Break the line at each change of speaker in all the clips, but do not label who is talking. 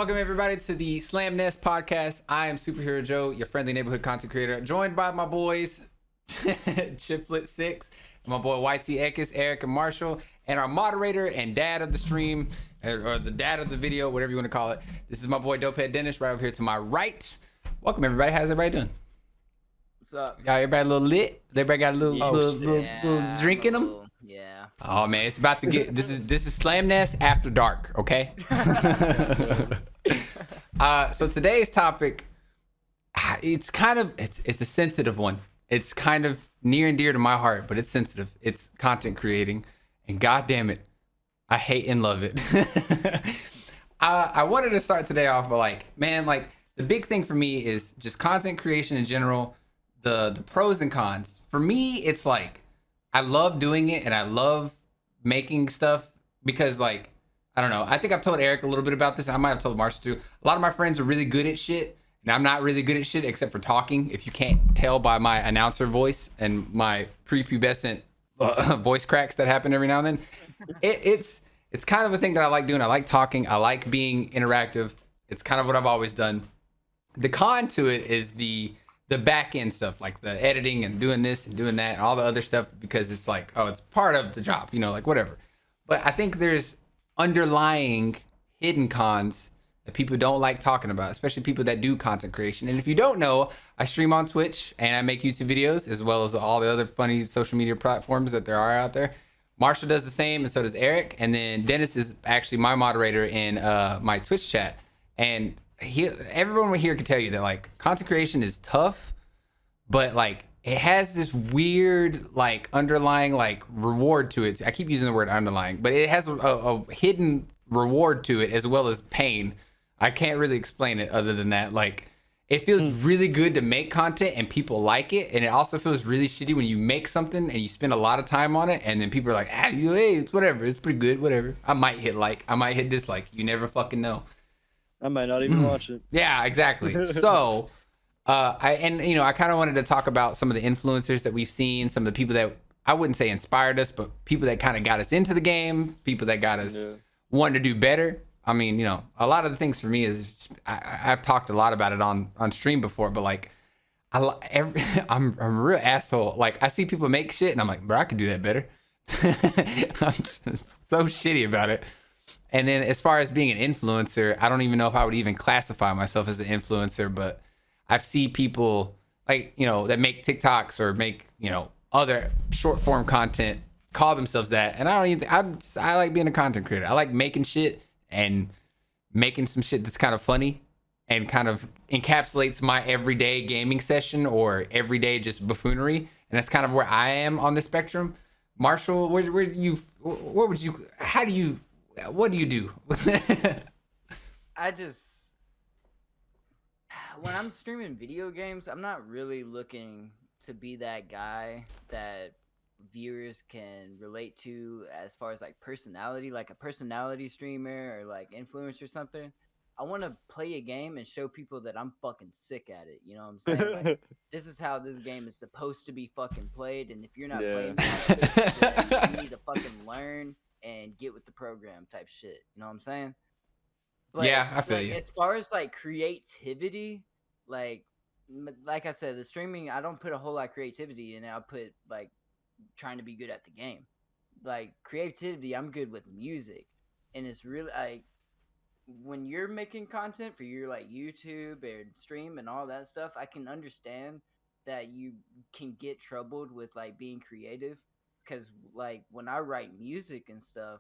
Welcome everybody to the Slam Nest podcast. I am Superhero Joe, your friendly neighborhood content creator, joined by my boys Chiplet6, and my boy YT Ekis, Eric, and Marshall, and our moderator and dad of the stream, or the dad of the video, whatever you want to call it. This is my boy Dopehead Dennis right over here to my right. Welcome everybody. How's everybody doing?
What's up?
Y'all, everybody a little lit? Everybody got a little drink in them?
Yeah.
Oh man, it's about to get. This is Slam Nest after dark. Okay. So today's topic, it's a sensitive one. It's kind of near and dear to my heart, but it's sensitive. It's content creating, and god damn it, I hate and love it. I wanted to start today off by the big thing for me is just content creation in general, the pros and cons. For me, it's like I love doing it and I love making stuff because I don't know. I think I've told Eric a little bit about this. I might have told Marshall too. A lot of my friends are really good at shit, and I'm not really good at shit except for talking. If you can't tell by my announcer voice and my prepubescent voice cracks that happen every now and then, it's kind of a thing that I like doing. I like talking. I like being interactive. It's kind of what I've always done. The con to it is the back end stuff, like the editing and doing this and doing that and all the other stuff, because it's like, oh, it's part of the job, whatever. But I think there's underlying hidden cons that people don't like talking about, especially people that do content creation. And if you don't know, I stream on Twitch and I make YouTube videos as well as all the other funny social media platforms that there are out there. Marshall does the same, and so does Eric. And then Dennis is actually my moderator in my Twitch chat. And everyone here can tell you that content creation is tough, but it has this weird underlying reward to it. I keep using the word underlying, but it has a hidden reward to it as well as pain. I can't really explain it other than that. It feels really good to make content and people like it, and it also feels really shitty when you make something and you spend a lot of time on it and then people are like, hey, it's whatever, it's pretty good, whatever. I might hit I might hit dislike. You never fucking know.
I might not even watch it.
Yeah, exactly. So I kind of wanted to talk about some of the influencers that we've seen, some of the people that I wouldn't say inspired us, but people that kind of got us into the game, people that got us wanting to do better. I mean, a lot of the things for me is I've talked a lot about it on stream before, but I'm a real asshole. I see people make shit and I'm like, bro, I could do that better. I'm just so shitty about it. And then as far as being an influencer, I don't even know if I would even classify myself as an influencer, but I've seen people that make TikToks or make, other short form content call themselves that. And I like being a content creator. I like making shit and making some shit that's kind of funny and kind of encapsulates my everyday gaming session or everyday just buffoonery. And that's kind of where I am on the spectrum. Marshall, what do you do?
When I'm streaming video games, I'm not really looking to be that guy that viewers can relate to as far as personality, like a personality streamer or influencer or something. I want to play a game and show people that I'm fucking sick at it. You know what I'm saying? This is how this game is supposed to be fucking played, and if you're not playing it, then you need to fucking learn and get with the program type shit. You know what I'm saying? But,
yeah, I feel you.
As far as creativity, like I said, the streaming, I don't put a whole lot of creativity in it. I put trying to be good at the game. Creativity, I'm good with music, and it's really when you're making content for your YouTube and stream and all that stuff, I can understand that you can get troubled with being creative. Because when I write music and stuff,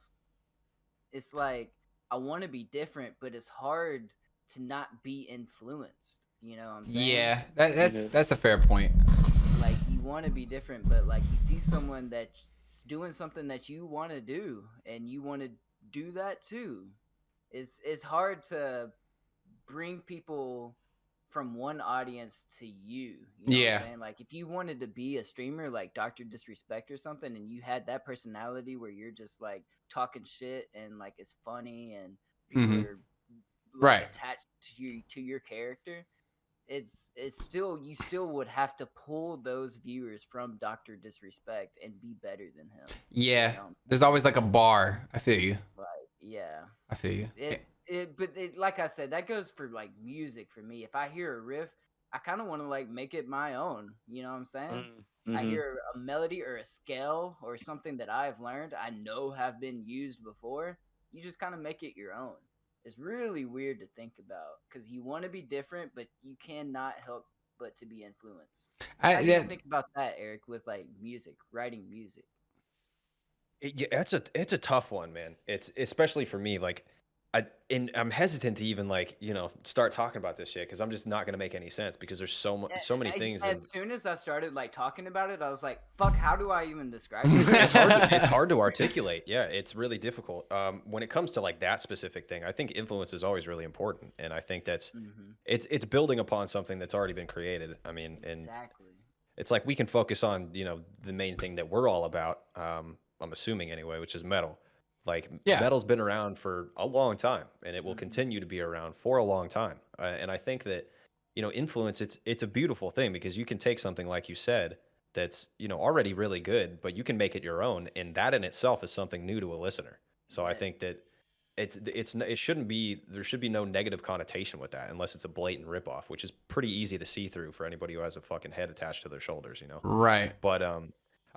it's I want to be different, but it's hard to not be influenced. You know what I'm saying?
Yeah, that's a fair point.
You want to be different, but you see someone that's doing something that you want to do, and you want to do that too. It's hard to bring people from one audience to you. You know what I'm saying? If you wanted to be a streamer like Dr. Disrespect or something, and you had that personality where you're just talking shit and it's funny and people are attached to your character, it's still, you still would have to pull those viewers from Dr. Disrespect and be better than him.
Yeah, there's always a bar. I feel you.
Yeah,
I feel you.
Like I said, that goes for like music for me. If I hear a riff, I kind of want to like make it my own. You know what I'm saying? I
Mm-hmm.
hear a melody or a scale or something that I've learned, I know have been used before. You just kind of make it your own. It's really weird to think about because you want to be different, but you cannot help but to be influenced. How do you
That
think about that, Eric, with like music, writing music?
Yeah, it's a tough one, man. It's especially for me. Like, I'm hesitant to even like start talking about this shit because I'm just not gonna make any sense because there's so many things
As
and
soon as I started like talking about it, I was like, "Fuck! How do I even describe
it's hard.
it?"
It's hard to articulate. Yeah, it's really difficult. When it comes to like that specific thing, I think influence is always really important, and I think that's
Mm-hmm.
it's building upon something that's already been created. I mean, and
Exactly.
it's like we can focus on the main thing that we're all about. I'm assuming anyway, which is metal. Like
yeah.
metal's been around for a long time, and it will
Mhm.
continue to be around for a long time. And I think that influence it's a beautiful thing because you can take something like you said that's already really good, but you can make it your own, and that in itself is something new to a listener. So I
Yes.
think that it shouldn't be there should be no negative connotation with that unless it's a blatant ripoff, which is pretty easy to see through for anybody who has a fucking head attached to their shoulders,
Right.
But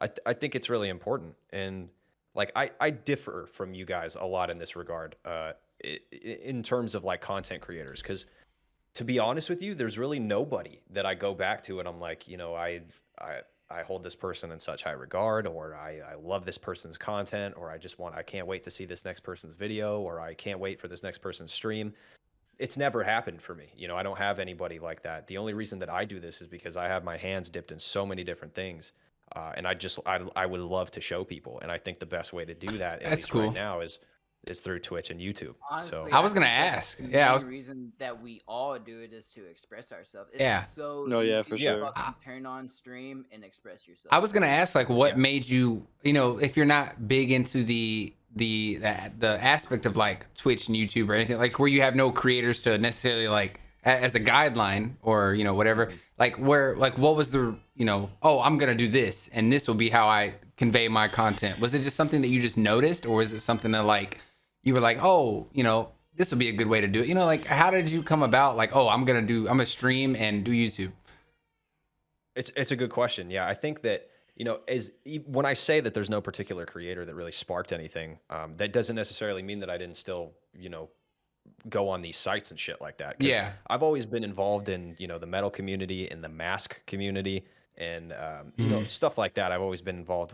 I think it's really important, and like I differ from you guys a lot in this regard, in terms of like content creators, because to be honest with you, there's really nobody that I go back to and I'm like, I I hold this person in such high regard, or I love this person's content, or I can't wait to see this next person's video, or I can't wait for this next person's stream. It's never happened for me. I don't have anybody like that. The only reason that I do this is because I have my hands dipped in so many different things. And I would love to show people. And I think the best way to do that, at
That's
least right
cool.
now, is through Twitch and YouTube. So
Honestly,
I
I
was gonna
think that's
ask.
the
Yeah, I
main
was.
reason that we all do it is to express ourselves. It's
Yeah.
so
No, yeah,
easy
for
to
yeah,
sure.
fucking turn on stream and express yourself.
I was gonna ask, like, what
yeah.
made you, if you're not big into the aspect of like Twitch and YouTube or anything, like where you have no creators to necessarily like as a guideline or whatever, like what was the oh, I'm gonna do this and this will be how I convey my content. Was it just something that you just noticed, or was it something that like you were like, oh, this will be a good way to do it? Like how did you come about like, oh, I'm gonna stream and do YouTube?
It's a good question. Yeah, I think that when I say that there's no particular creator that really sparked anything, that doesn't necessarily mean that I didn't still go on these sites and shit like that. Because
Yeah.
I've always been involved in the metal community and the mask community and stuff like that. I've always been involved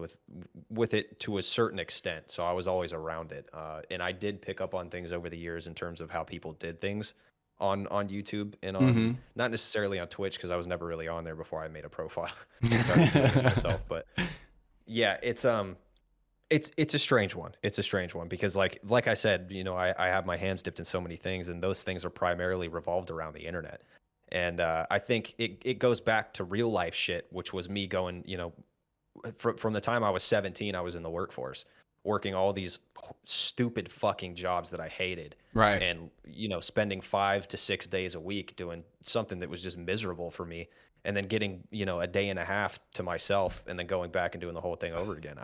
with it to a certain extent. So I was always around it, and I did pick up on things over the years in terms of how people did things on YouTube and on not necessarily on Twitch because I was never really on there before I made a profile and started doing it myself. But yeah, it's a strange one. It's a strange one because like I said, I have my hands dipped in so many things, and those things are primarily revolved around the internet. And I think it goes back to real life shit, which was me going, from the time I was 17, I was in the workforce, working all these stupid fucking jobs that I hated.
Right.
And, spending 5 to 6 days a week doing something that was just miserable for me. And then getting, a day and a half to myself and then going back and doing the whole thing over again.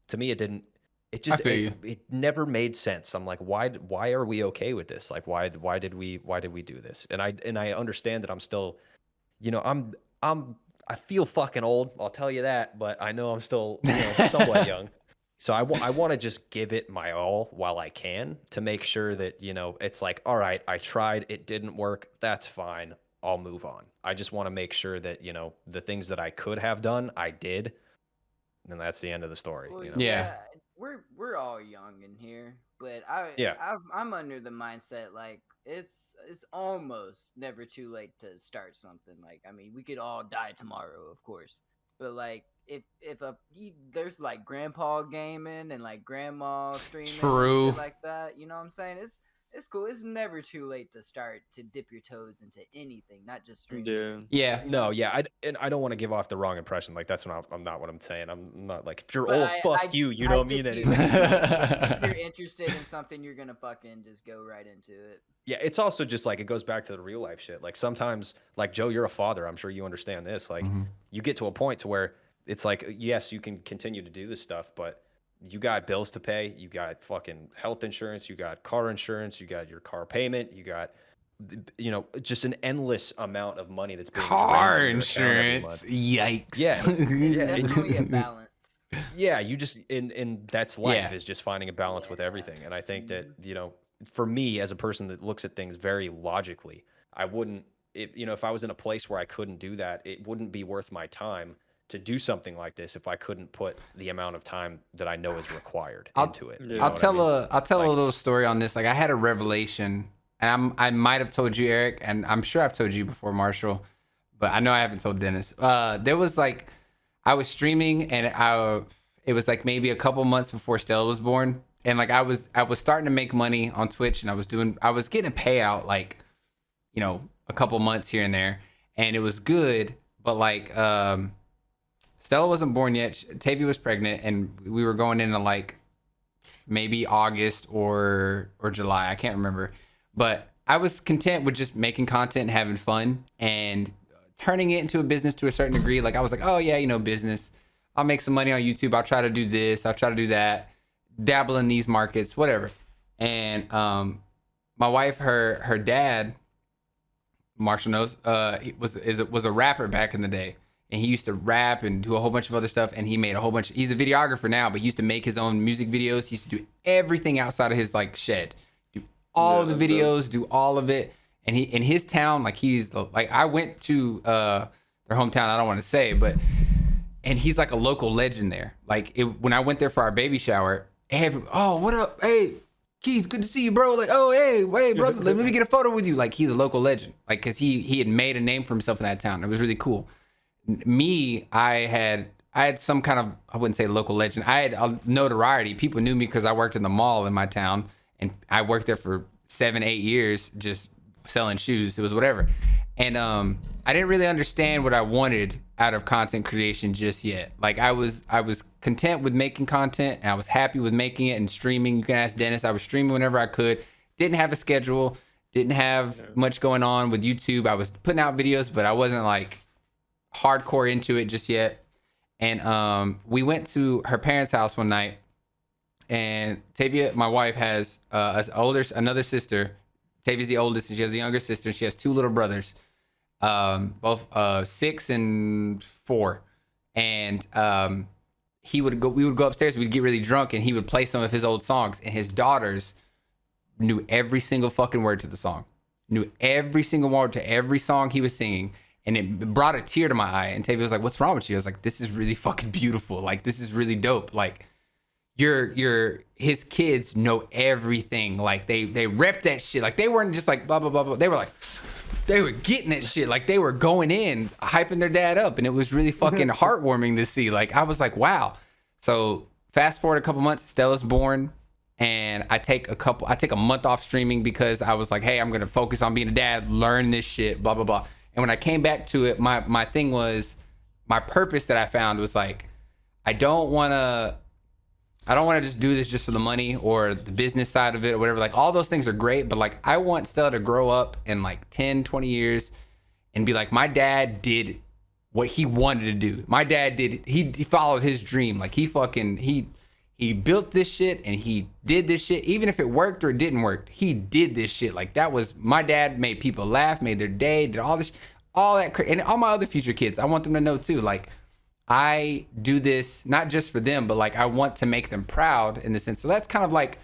To me,
I feel you.
it never made sense. I'm like, why are we okay with this? Like, why did we do this? And I understand that I'm still, I feel fucking old. I'll tell you that, but I know I'm still, somewhat young. So I want to just give it my all while I can to make sure that, it's like, all right, I tried, it didn't work. That's fine. I'll move on. I just want to make sure that, the things that I could have done, I did. And that's the end of the story.
Well,
Yeah.
we're all young in here, but
Yeah.
I'm under the mindset like it's almost never too late to start something. Like I mean, we could all die tomorrow, of course, but like there's like grandpa gaming and like grandma streaming
True.
and shit like that. You know what I'm saying? It's cool. It's never too late to start to dip your toes into anything, not just streaming.
Yeah.
Yeah.
You
No,
know?
yeah, I don't want to give off the wrong impression. Like that's what I'm not what I'm saying. I'm not like if you're
But
old, fuck you. You don't mean anything.
If you're interested in something, you're gonna fucking just go right into it.
Yeah, it's also just like it goes back to the real life shit. Like sometimes, like Joe, you're a father. I'm sure you understand this. Like you get to a point to where it's like, yes, you can continue to do this stuff, but you got bills to pay, you got fucking health insurance, you got car insurance, you got your car payment, you got, you know, just an endless amount of money that's being drained
Car
from your account every
insurance.
month.
Yikes.
Yeah.
It's
Yeah.
definitely a balance.
Yeah, you just and that's life,
Yeah.
is just finding a balance with
Yeah.
everything. And I think that, you know, for me as a person that looks at things very logically, I wouldn't, if I was in a place where I couldn't do that, it wouldn't be worth my time to do something like this if I couldn't put the amount of time that I know is required into it. You know
I'll
what I
tell
mean?
I'll tell a
Like,
little story on this. Like I had a revelation, and I might have told you, Eric, and I'm sure I've told you before, Marshall, but I know I haven't told Dennis. There was like, I was streaming, and it was like maybe a couple months before Stella was born, and like I was starting to make money on Twitch, and I was getting a payout like, you know, a couple months here and there, and it was good, but like Stella wasn't born yet. Tavia was pregnant, and we were going into like maybe August or July. I can't remember. But I was content with just making content and having fun and turning it into a business to a certain degree. Like I was like, oh yeah, you know, business. I'll make some money on YouTube. I'll try to do this. I'll try to do that. Dabble in these markets, whatever. And my wife, her dad, Marshall knows, was a rapper back in the day, and he used to rap and do a whole bunch of other stuff. And he made a whole bunch. He's a videographer now, but he used to make his own music videos. He used to do everything outside of his like shed, do all of the videos, do all of it. And he in his town, like I went to their hometown. I don't want to say, but and he's like a local legend there. Like when I went there for our baby shower, oh what up, hey Keith, good to see you, bro. Like, oh hey brother, let me get a photo with you. Like he's a local legend, like because he had made a name for himself in that town. It was really cool. Me, I had some kind of, I wouldn't say local legend. I had a notoriety. People knew me because I worked in the mall in my town, and I worked there for 7-8 years just selling shoes. It was whatever. And I didn't really understand what I wanted out of content creation just yet. Like I was content with making content, and I was happy with making it and streaming. You can ask Dennis. I was streaming whenever I could. Didn't have a schedule. Didn't have much going on with YouTube. I was putting out videos, but I wasn't like hardcore into it just yet. And we went to her parents' house one night, and Tavia, my wife, has another sister. Tavia's the oldest, and she has a younger sister. She has 2 little brothers, both 6 and 4. And we would go upstairs, we'd get really drunk, and he would play some of his old songs, and his daughters knew every single fucking word to the song, knew every single word to every song he was singing. And it brought a tear to my eye. And Tavia was like, what's wrong with you? I was like, this is really fucking beautiful. Like, this is really dope. Like, his kids know everything. Like, they rep that shit. Like, they weren't just like, blah, blah, blah, blah. They were getting that shit. Like, they were going in, hyping their dad up. And it was really fucking heartwarming to see. Like, I was like, wow. So, fast forward a couple months, Stella's born. And I take a month off streaming because I was like, hey, I'm going to focus on being a dad, learn this shit, blah, blah, blah. And when I came back to it, my thing was, my purpose that I found was like, I don't want to just do this just for the money or the business side of it or whatever. Like all those things are great, but like I want Stella to grow up in like 10, 20 years and be like, my dad did what he wanted to do. My dad did, he followed his dream. Like he built this shit and he did this shit. Even if it worked or it didn't work, he did this shit. Like that was, my dad made people laugh, made their day, did all this, all that. And all my other future kids, I want them to know too. Like I do this not just for them, but like I want to make them proud in the sense. So that's kind of like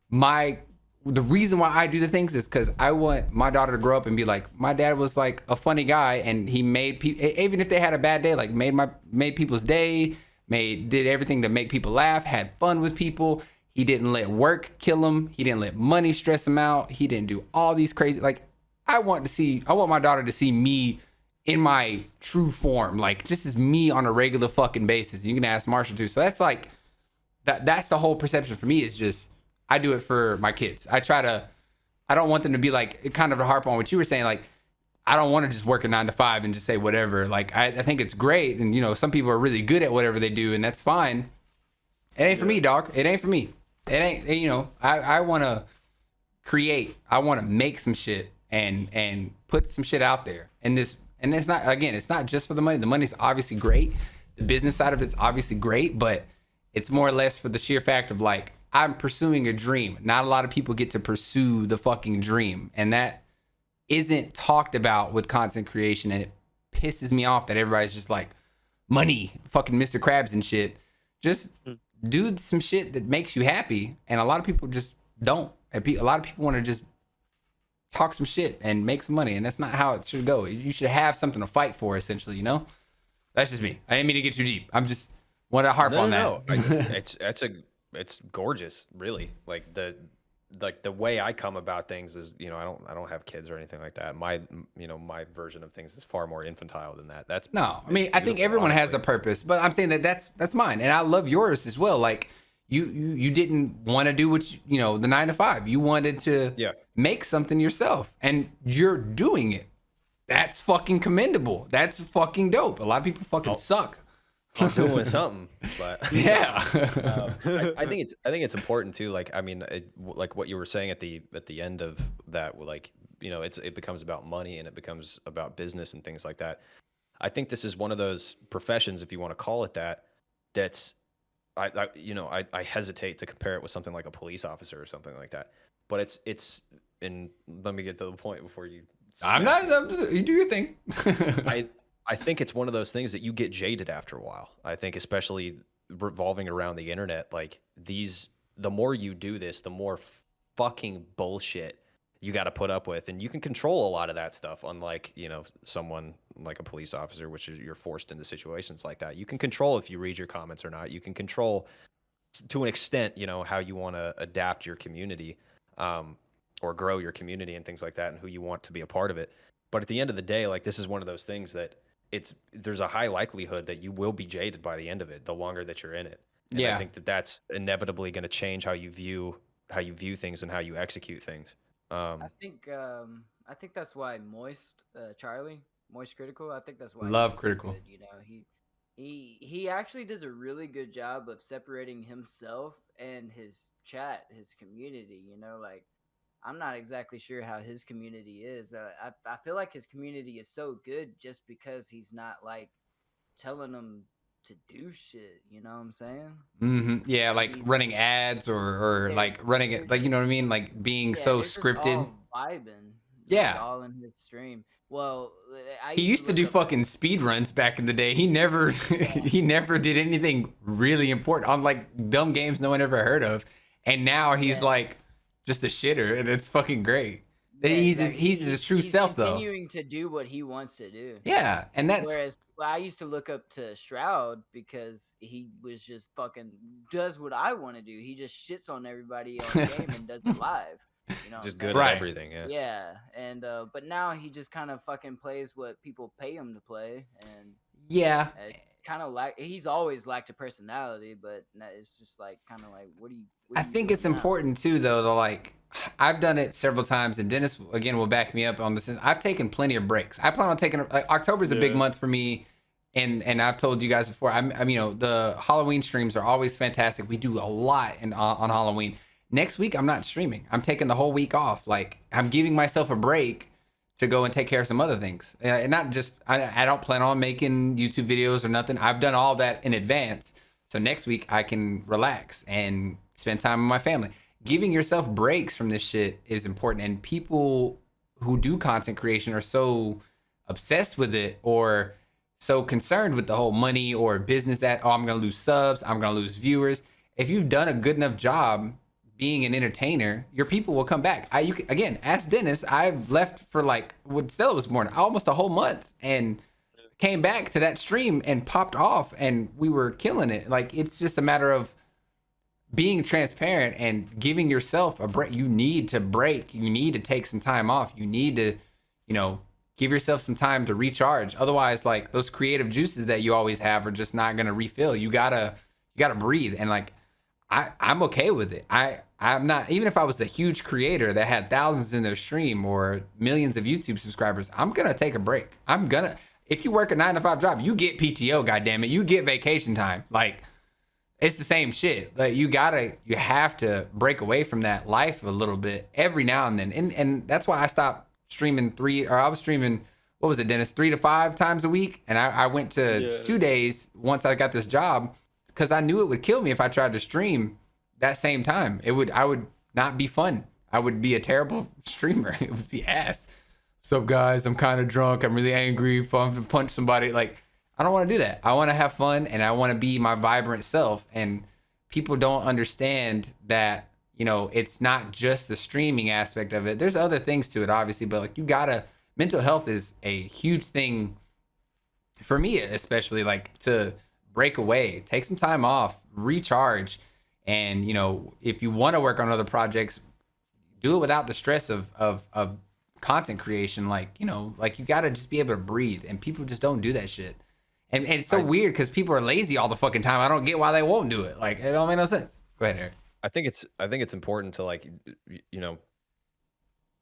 the reason why I do the things is because I want my daughter to grow up and be like, my dad was like a funny guy and he made people, even if they had a bad day, like made people's day, did everything to make people laugh, had fun with people. He didn't let work kill him. He didn't let money stress him out. He didn't do all these crazy, like I want my daughter to see me in my true form, like just as me on a regular fucking basis. You can ask Marshall too. So that's like, that's the whole perception for me is just, I do it for my kids. I don't want them to be like, kind of to harp on what you were saying, like, I don't want to just work a 9 to 5 and just say whatever. Like, I think it's great. And, you know, some people are really good at whatever they do, and that's fine. It ain't for me, dog. It ain't for me. It ain't, you know, I want to create. I want to make some shit and put some shit out there. And it's not, again, it's not just for the money. The money's obviously great. The business side of it's obviously great, but It's more or less for the sheer fact of like, I'm pursuing a dream. Not a lot of people get to pursue the fucking dream. And that isn't talked about with content creation. And it pisses me off that everybody's just like, money, fucking Mr. Krabs and shit. Just do some shit that makes you happy. And a lot of people just don't. A lot of people want to just talk some shit and make some money. And that's not how it should go. You should have something to fight for, essentially, you know? That's just me. I didn't mean to get too deep. I'm just want to harp on that.
It's gorgeous, really. Like the way I come about things is, you know, I don't have kids or anything like that. My version of things is far more infantile than that. I
mean, I think everyone has a purpose, but I'm saying that's mine, and I love yours as well. Like you didn't want to do what the 9 to 5. You wanted to make something yourself, and you're doing it. That's fucking commendable. That's fucking dope. A lot of people fucking suck.
I'm doing something, but
yeah.
I think it's important too. Like, I mean, like what you were saying at the end of that, like, you know, it becomes about money and it becomes about business and things like that. I think this is one of those professions, if you want to call it that, that's I hesitate to compare it with something like a police officer or something like that. But it's and let me get to the point before you.
You do your thing.
I think it's one of those things that you get jaded after a while. I think especially revolving around the internet, like the more you do this, the more fucking bullshit you got to put up with. And you can control a lot of that stuff. Unlike, you know, someone like a police officer, which is you're forced into situations like that. You can control if you read your comments or not. You can control to an extent, you know, how you want to adapt your community or grow your community and things like that and who you want to be a part of it. But at the end of the day, like this is one of those things that there's a high likelihood that you will be jaded by the end of it, the longer that you're in it. And I think that's inevitably going to change how you view things and how you execute things.
I think that's why Charlie Moist Critical. I think that's why
Love Critical.
So good, you know, he actually does a really good job of separating himself and his chat, his community. You know, like. I'm not exactly sure how his community is. I feel like his community is so good just because he's not like telling them to do shit. You know what I'm saying?
Mm-hmm. Yeah, like running ads or like running it, like, you know what I mean? Like being so scripted.
All vibing.
Yeah.
All in his stream. Well,
he used to do fucking speed runs back in the day. He never did anything really important on like dumb games no one ever heard of. And now he's like just a shitter, and it's fucking great. Yeah, he's the true self, though.
Continuing to do what he wants to do.
Yeah, and that's
whereas I used to look up to Shroud because he was just fucking does what I want to do. He just shits on everybody on the game and does it live. You know,
just good at everything. Yeah.
Yeah, and but now he just kind of fucking plays what people pay him to play, and kind of like he's always lacked a personality, but it's just like kind of like what do you?
I think it's important too, though, to like I've done it several times, and Dennis again will back me up on this. I've taken plenty of breaks. I plan on taking like October's a big month for me, and I've told you guys before. I'm the Halloween streams are always fantastic. We do a lot on Halloween. Next week I'm not streaming. I'm taking the whole week off. Like I'm giving myself a break to go and take care of some other things. And not just, I don't plan on making YouTube videos or nothing. I've done all that in advance. So next week I can relax and spend time with my family. Giving yourself breaks from this shit is important. And people who do content creation are so obsessed with it or so concerned with the whole money or business that, I'm going to lose subs, I'm going to lose viewers. If you've done a good enough job being an entertainer, your people will come back. Again, ask Dennis. I've left for like when Stella was born, almost a whole month, and came back to that stream and popped off, and we were killing it. Like it's just a matter of being transparent and giving yourself a break. You need to break. You need to take some time off. You need to, give yourself some time to recharge. Otherwise, like those creative juices that you always have are just not gonna refill. You gotta breathe. And like I'm okay with it. I'm not, even if I was a huge creator that had thousands in their stream or millions of YouTube subscribers, I'm going to take a break. If you work a 9 to 5 job, you get PTO, goddammit. You get vacation time. Like, it's the same shit. Like, you have to break away from that life a little bit every now and then. And that's why I stopped streaming I was streaming, what was it, Dennis, 3 to 5 times a week. And I went to 2 days once I got this job because I knew it would kill me if I tried to stream that same time. I would not be fun. I would be a terrible streamer. It would be ass. What's up, guys? I'm kind of drunk. I'm really angry. If I'm to punch somebody, like, I don't want to do that. I want to have fun, and I want to be my vibrant self. And people don't understand that, you know, it's not just the streaming aspect of it. There's other things to it, obviously, but like, mental health is a huge thing for me, especially, like, to break away, take some time off, recharge. And, you know, if you want to work on other projects, do it without the stress of content creation. Like, you know, like, you got to just be able to breathe, and people just don't do that shit. And it's so weird because people are lazy all the fucking time. I don't get why they won't do it. Like, it don't make no sense. Go ahead, Eric.
I think it's important to, like, you know,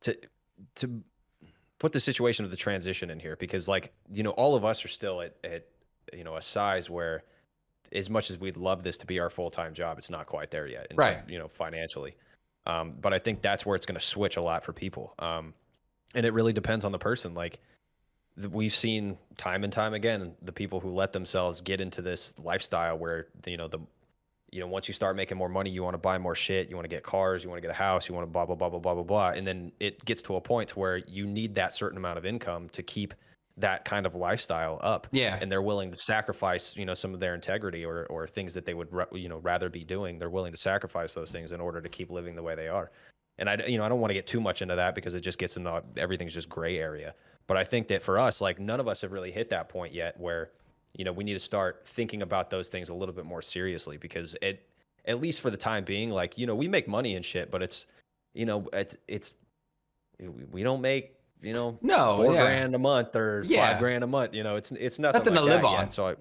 to put the situation of the transition in here, because, like, you know, all of us are still at you know, a size where, as much as we'd love this to be our full-time job, it's not quite there yet,
right?
You know, financially. But I think that's where it's going to switch a lot for people. And it really depends on the person. Like, we've seen time and time again, the people who let themselves get into this lifestyle where, you know, once you start making more money, you want to buy more shit, you want to get cars, you want to get a house, you want to blah, blah, blah, blah, blah, blah, blah. And then it gets to a point to where you need that certain amount of income to keep that kind of lifestyle up.
Yeah.
And they're willing to sacrifice, you know, some of their integrity or things that they would, you know, rather be doing. They're willing to sacrifice those things in order to keep living the way they are. And I don't want to get too much into that because it just gets into everything's just gray area. But I think that for us, like, none of us have really hit that point yet where, you know, we need to start thinking about those things a little bit more seriously, because at least for the time being, like, you know, we make money and shit, but it's, you know, we don't make, you know, $4 grand a month or $5 grand a month. You know, it's nothing like
to live on.
Yet. So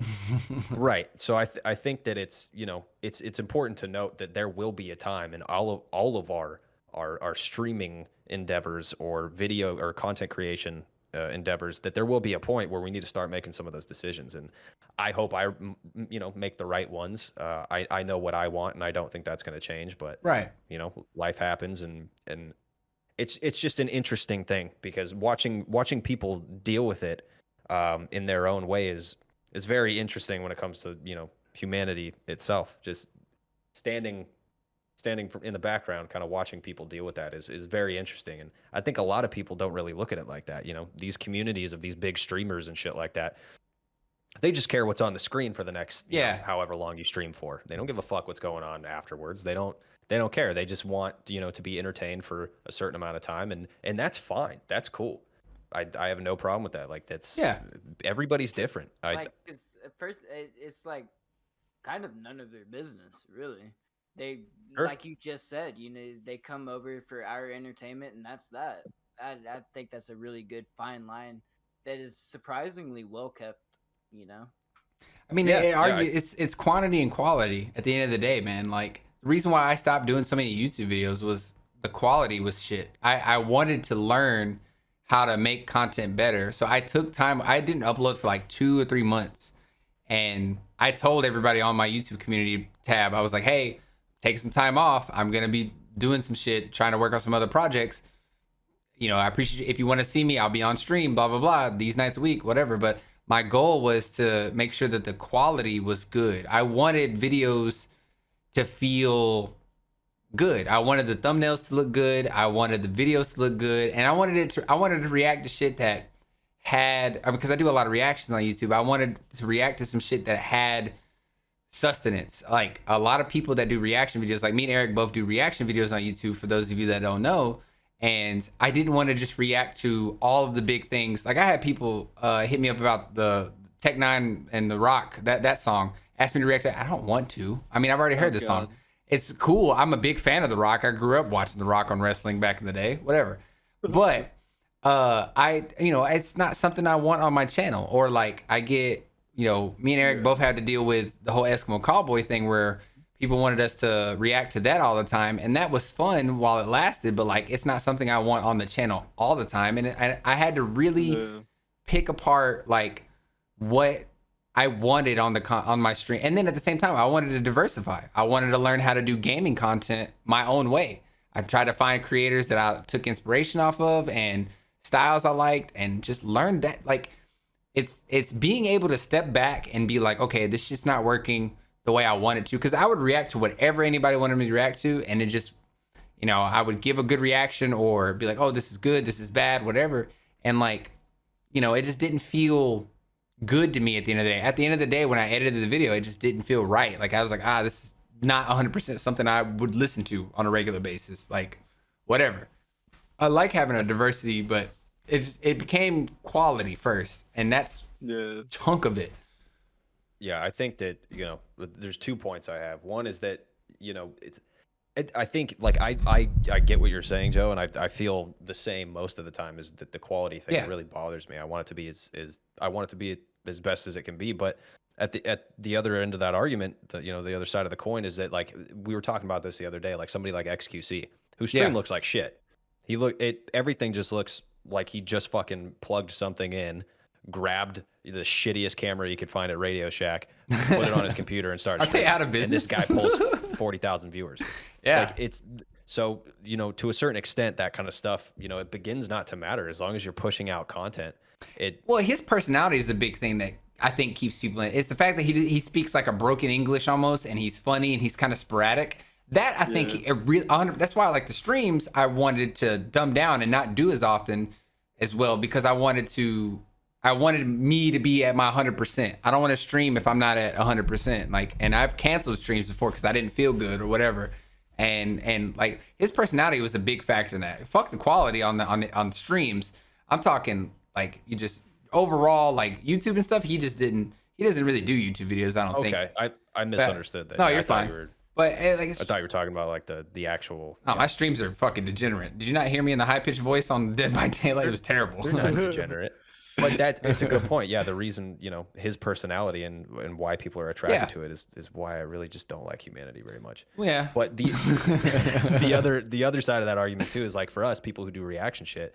right. So I think that it's, you know, it's important to note that there will be a time in all of our streaming endeavors or video or content creation endeavors, that there will be a point where we need to start making some of those decisions. And I hope I, you know, make the right ones. I know what I want, and I don't think that's going to change, but
right.
You know, life happens, and it's just an interesting thing, because watching people deal with it in their own way is very interesting when it comes to, you know, humanity itself. Just standing in the background, kind of watching people deal with that is very interesting. And I think a lot of people don't really look at it like that. You know, these communities of these big streamers and shit like that, they just care what's on the screen for the next, you know, however long you stream for. They don't give a fuck what's going on afterwards. They don't care. They just want, you know, to be entertained for a certain amount of time. And that's fine. That's cool. I have no problem with that. Like, that's, everybody's different.
Like, cause at first it's like kind of none of their business, really. They, like you just said, you know, they come over for our entertainment, and that's that. I think that's a really good fine line that is surprisingly well kept, you know.
I mean, it's quantity and quality at the end of the day, man. Like, the reason why I stopped doing so many YouTube videos was the quality was shit. I wanted to learn how to make content better, so I took time. I didn't upload for like 2 or 3 months, and I told everybody on my YouTube community tab, I was like, hey, take some time off. I'm going to be doing some shit, trying to work on some other projects. You know, I appreciate if you want to see me, I'll be on stream, blah, blah, blah, these nights a week, whatever. But my goal was to make sure that the quality was good. I wanted videos to feel good. I wanted the thumbnails to look good. I wanted the videos to look good. And I wanted to react to shit that had, because I do a lot of reactions on YouTube. I wanted to react to some shit that had sustenance. Like, a lot of people that do reaction videos, like me and Eric both do reaction videos on YouTube, for those of you that don't know. And I didn't want to just react to all of the big things. Like, I had people hit me up about the Tech Nine and The Rock, that song, asked me to react to it. I don't want to. I mean, I've already heard this song. It's cool. I'm a big fan of The Rock. I grew up watching The Rock on wrestling back in the day, whatever. But it's not something I want on my channel. Or, like, I get, you know, me and Eric both had to deal with the whole Eskimo Cowboy thing, where people wanted us to react to that all the time, and that was fun while it lasted, but, like, it's not something I want on the channel all the time. And I had to really pick apart, like, what I wanted on my stream. And then at the same time, I wanted to diversify. I wanted to learn how to do gaming content my own way. I tried to find creators that I took inspiration off of and styles I liked, and just learned that, like, it's being able to step back and be like, okay, this shit's not working. the way I wanted to, because I would react to whatever anybody wanted me to react to, and it just, you know, I would give a good reaction or be like, oh, this is good, this is bad, whatever. And like, you know, it just didn't feel good to me at the end of the day. At the end of the day, when I edited the video, it just didn't feel right. Like I was like, this is not 100% something I would listen to on a regular basis. Like, whatever. I like having a diversity, but it became quality first, and that's a chunk of it.
Yeah, I think that, you know, there's 2 points I have. One is that, you know, I think like I get what you're saying, Joe, and I feel the same most of the time, is that the quality thing really bothers me. I want it to be as best as it can be, but at the other end of that argument, the other side of the coin is that, like, we were talking about this the other day, like somebody like XQC, whose stream looks like shit. Everything just looks like he just fucking plugged something in, grabbed the shittiest camera he could find at Radio Shack, put it on his computer, and started.
Are they out of business?
And this guy pulls 40,000 viewers.
Yeah,
like, it's so, you know, to a certain extent, that kind of stuff, you know, it begins not to matter as long as you're pushing out content.
Well, his personality is the big thing that I think keeps people in. It's the fact that he speaks like a broken English almost, and he's funny and he's kind of sporadic. That I think that's why I like the streams. I wanted to dumb down and not do as often as well, because I wanted me to be at my 100%. I don't want to stream if I'm not at 100%. Like, and I've canceled streams before because I didn't feel good or whatever. And like, his personality was a big factor in that. Fuck the quality on streams. I'm talking like, you just overall, like YouTube and stuff. He doesn't really do YouTube videos, I don't think.
Okay, I misunderstood that.
No, you're fine. But like,
I thought you were talking about like the actual.
Oh, my streams are fucking degenerate. Did you not hear me in the high pitched voice on Dead by Daylight? It was terrible.
They're not degenerate. But it's a good point. Yeah, the reason, you know, his personality and why people are attracted to it is why I really just don't like humanity very much.
Yeah.
But the other side of that argument too is, like, for us, people who do reaction shit,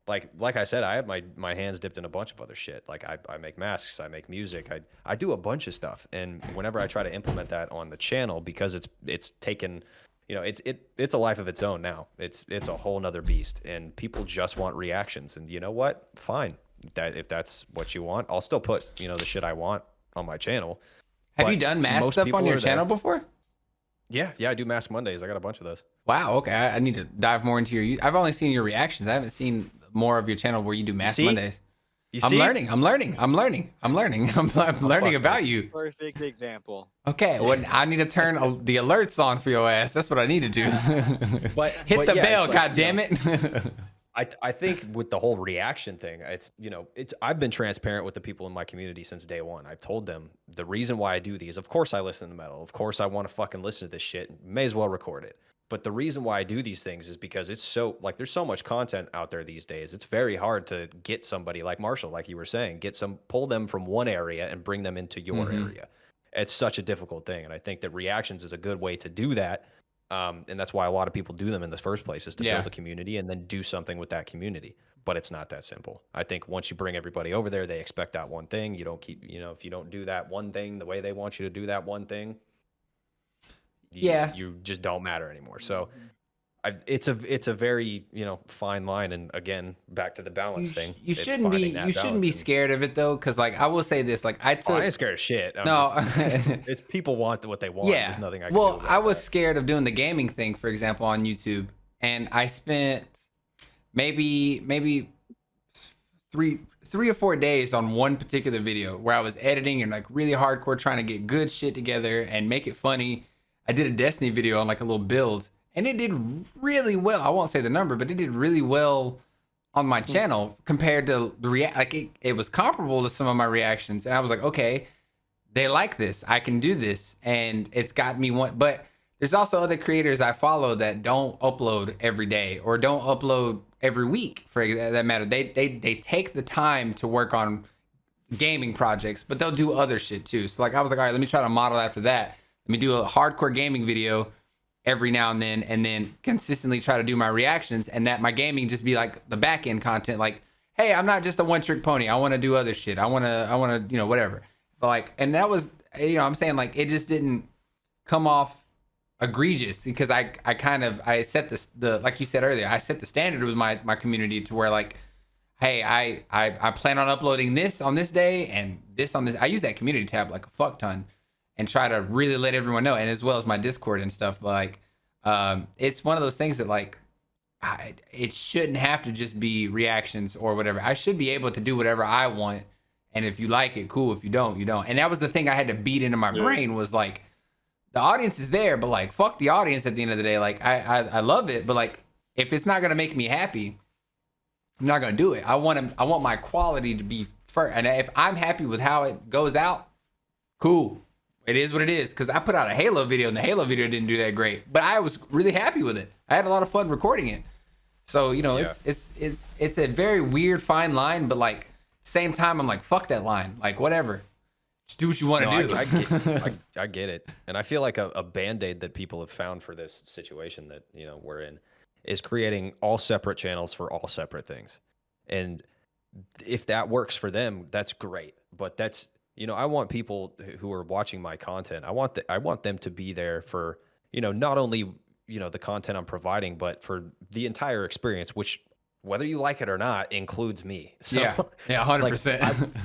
like I said, I have my hands dipped in a bunch of other shit. Like I make masks, I make music, I do a bunch of stuff. And whenever I try to implement that on the channel, because it's taken, you know, it's a life of its own now. It's a whole nother beast, and people just want reactions. And you know what? Fine. If that's what you want, I'll still put, you know, the shit I want on my channel.
Have you done mask stuff on your channel before?
Yeah, I do Mask Mondays. I got a bunch of those.
Wow. Okay, I need to dive more into your. I've only seen your reactions. I haven't seen more of your channel where you do Mask Mondays. I'm learning about you.
Perfect example.
Okay, well, I need to turn the alerts on for your ass. That's what I need to do. Hit the bell, god damn it.
I think with the whole reaction thing, I've been transparent with the people in my community since day one. I've told them the reason why I do these. Of course I listen to metal. Of course I want to fucking listen to this shit. May as well record it. But the reason why I do these things is because it's so, like, there's so much content out there these days. It's very hard to get somebody like Marshall, like you were saying, pull them from one area and bring them into your area. It's such a difficult thing. And I think that reactions is a good way to do that. And that's why a lot of people do them in the first place, is to build a community and then do something with that community. But it's not that simple. I think once you bring everybody over there, they expect that one thing. You don't keep, if you don't do that one thing the way they want you to do that one thing, you just don't matter anymore. So it's a very, fine line. And again, back to the balance thing.
You shouldn't be scared of it though. Cause like, I will say this, like I
ain't scared of shit. It's people want what they want.
Yeah.
There's nothing I can do about
I was scared of doing the gaming thing, for example, on YouTube. And I spent maybe 3 or 4 days on one particular video where I was editing and like really hardcore trying to get good shit together and make it funny. I did a Destiny video on like a little build, and it did really well. I won't say the number, but it did really well on my channel compared to the it was comparable to some of my reactions. And I was like, okay, they like this. I can do this. And it's got me one, but there's also other creators I follow that don't upload every day or don't upload every week, for that matter. They take the time to work on gaming projects, but they'll do other shit too. So like, I was like, all right, let me try to model after that. Let me do a hardcore gaming video every now and then consistently try to do my reactions, and that my gaming just be like the back end content. Like, hey, I'm not just a one trick pony. I want to do other shit. I want to, whatever. But like, and that was, I'm saying like, it just didn't come off egregious because I set the like you said earlier, I set the standard with my community to where like, hey, I plan on uploading this on this day and this on this. I use that community tab like a fuck ton. and try to really let everyone know, and as well as my Discord and stuff. But like, it's one of those things that like, it shouldn't have to just be reactions or whatever. I should be able to do whatever I want, and if you like it, cool. If you don't, you don't. And that was the thing I had to beat into my brain was like, the audience is there, but like, fuck the audience at the end of the day. Like, I love it, but like, if it's not gonna make me happy, I'm not gonna do it. I want my quality to be first, and if I'm happy with how it goes out, cool. It is what it is. Because I put out a Halo video, and the Halo video didn't do that great, but I was really happy with it. I had a lot of fun recording it. So you know, it's a very weird fine line, but like same time, I'm like, fuck that line. Like whatever, just do what you want to do.
I get it, and I feel like a band-aid that people have found for this situation that we're in is creating all separate channels for all separate things. And if that works for them, that's great. But that's, I want people who are watching my content, I want them to be there for, not only, the content I'm providing, but for the entire experience, which whether you like it or not includes me. So,
yeah, 100%.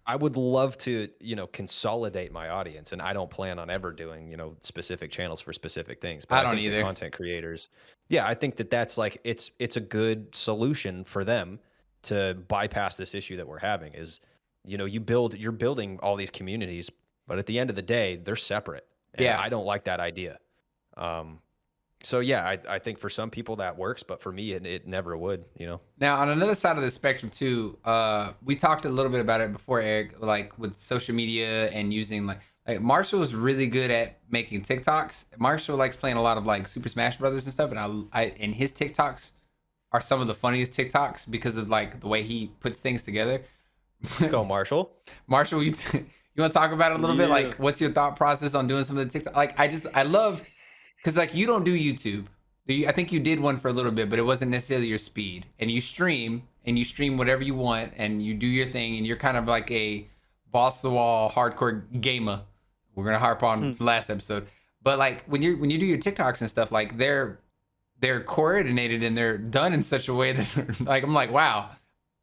I would love to, consolidate my audience, and I don't plan on ever doing, specific channels for specific things. But
I don't
think
either.
The content creators, yeah, I think that's like it's a good solution for them to bypass this issue that we're having. Is you're building all these communities, but at the end of the day, they're separate. And
Yeah,
I don't like that idea. So yeah, I think for some people that works, but for me, it never would.
Now, on another side of the spectrum too, we talked a little bit about it before, Eric, like with social media and using like Marshall is really good at making TikToks. Marshall likes playing a lot of like Super Smash Brothers and stuff, and and his TikToks are some of the funniest TikToks because of like the way he puts things together.
Let's go, Marshall.
Marshall, you want to talk about it a little bit? Like, what's your thought process on doing some of the TikTok? Like, I love. Because, like, you don't do YouTube. I think you did one for a little bit, but it wasn't necessarily your speed. And you stream whatever you want, and you do your thing, and you're kind of like a boss-to-the-wall hardcore gamer. We're going to harp on the last episode. But, like, when you do your TikToks and stuff, like, they're coordinated and they're done in such a way that, like, I'm like, wow,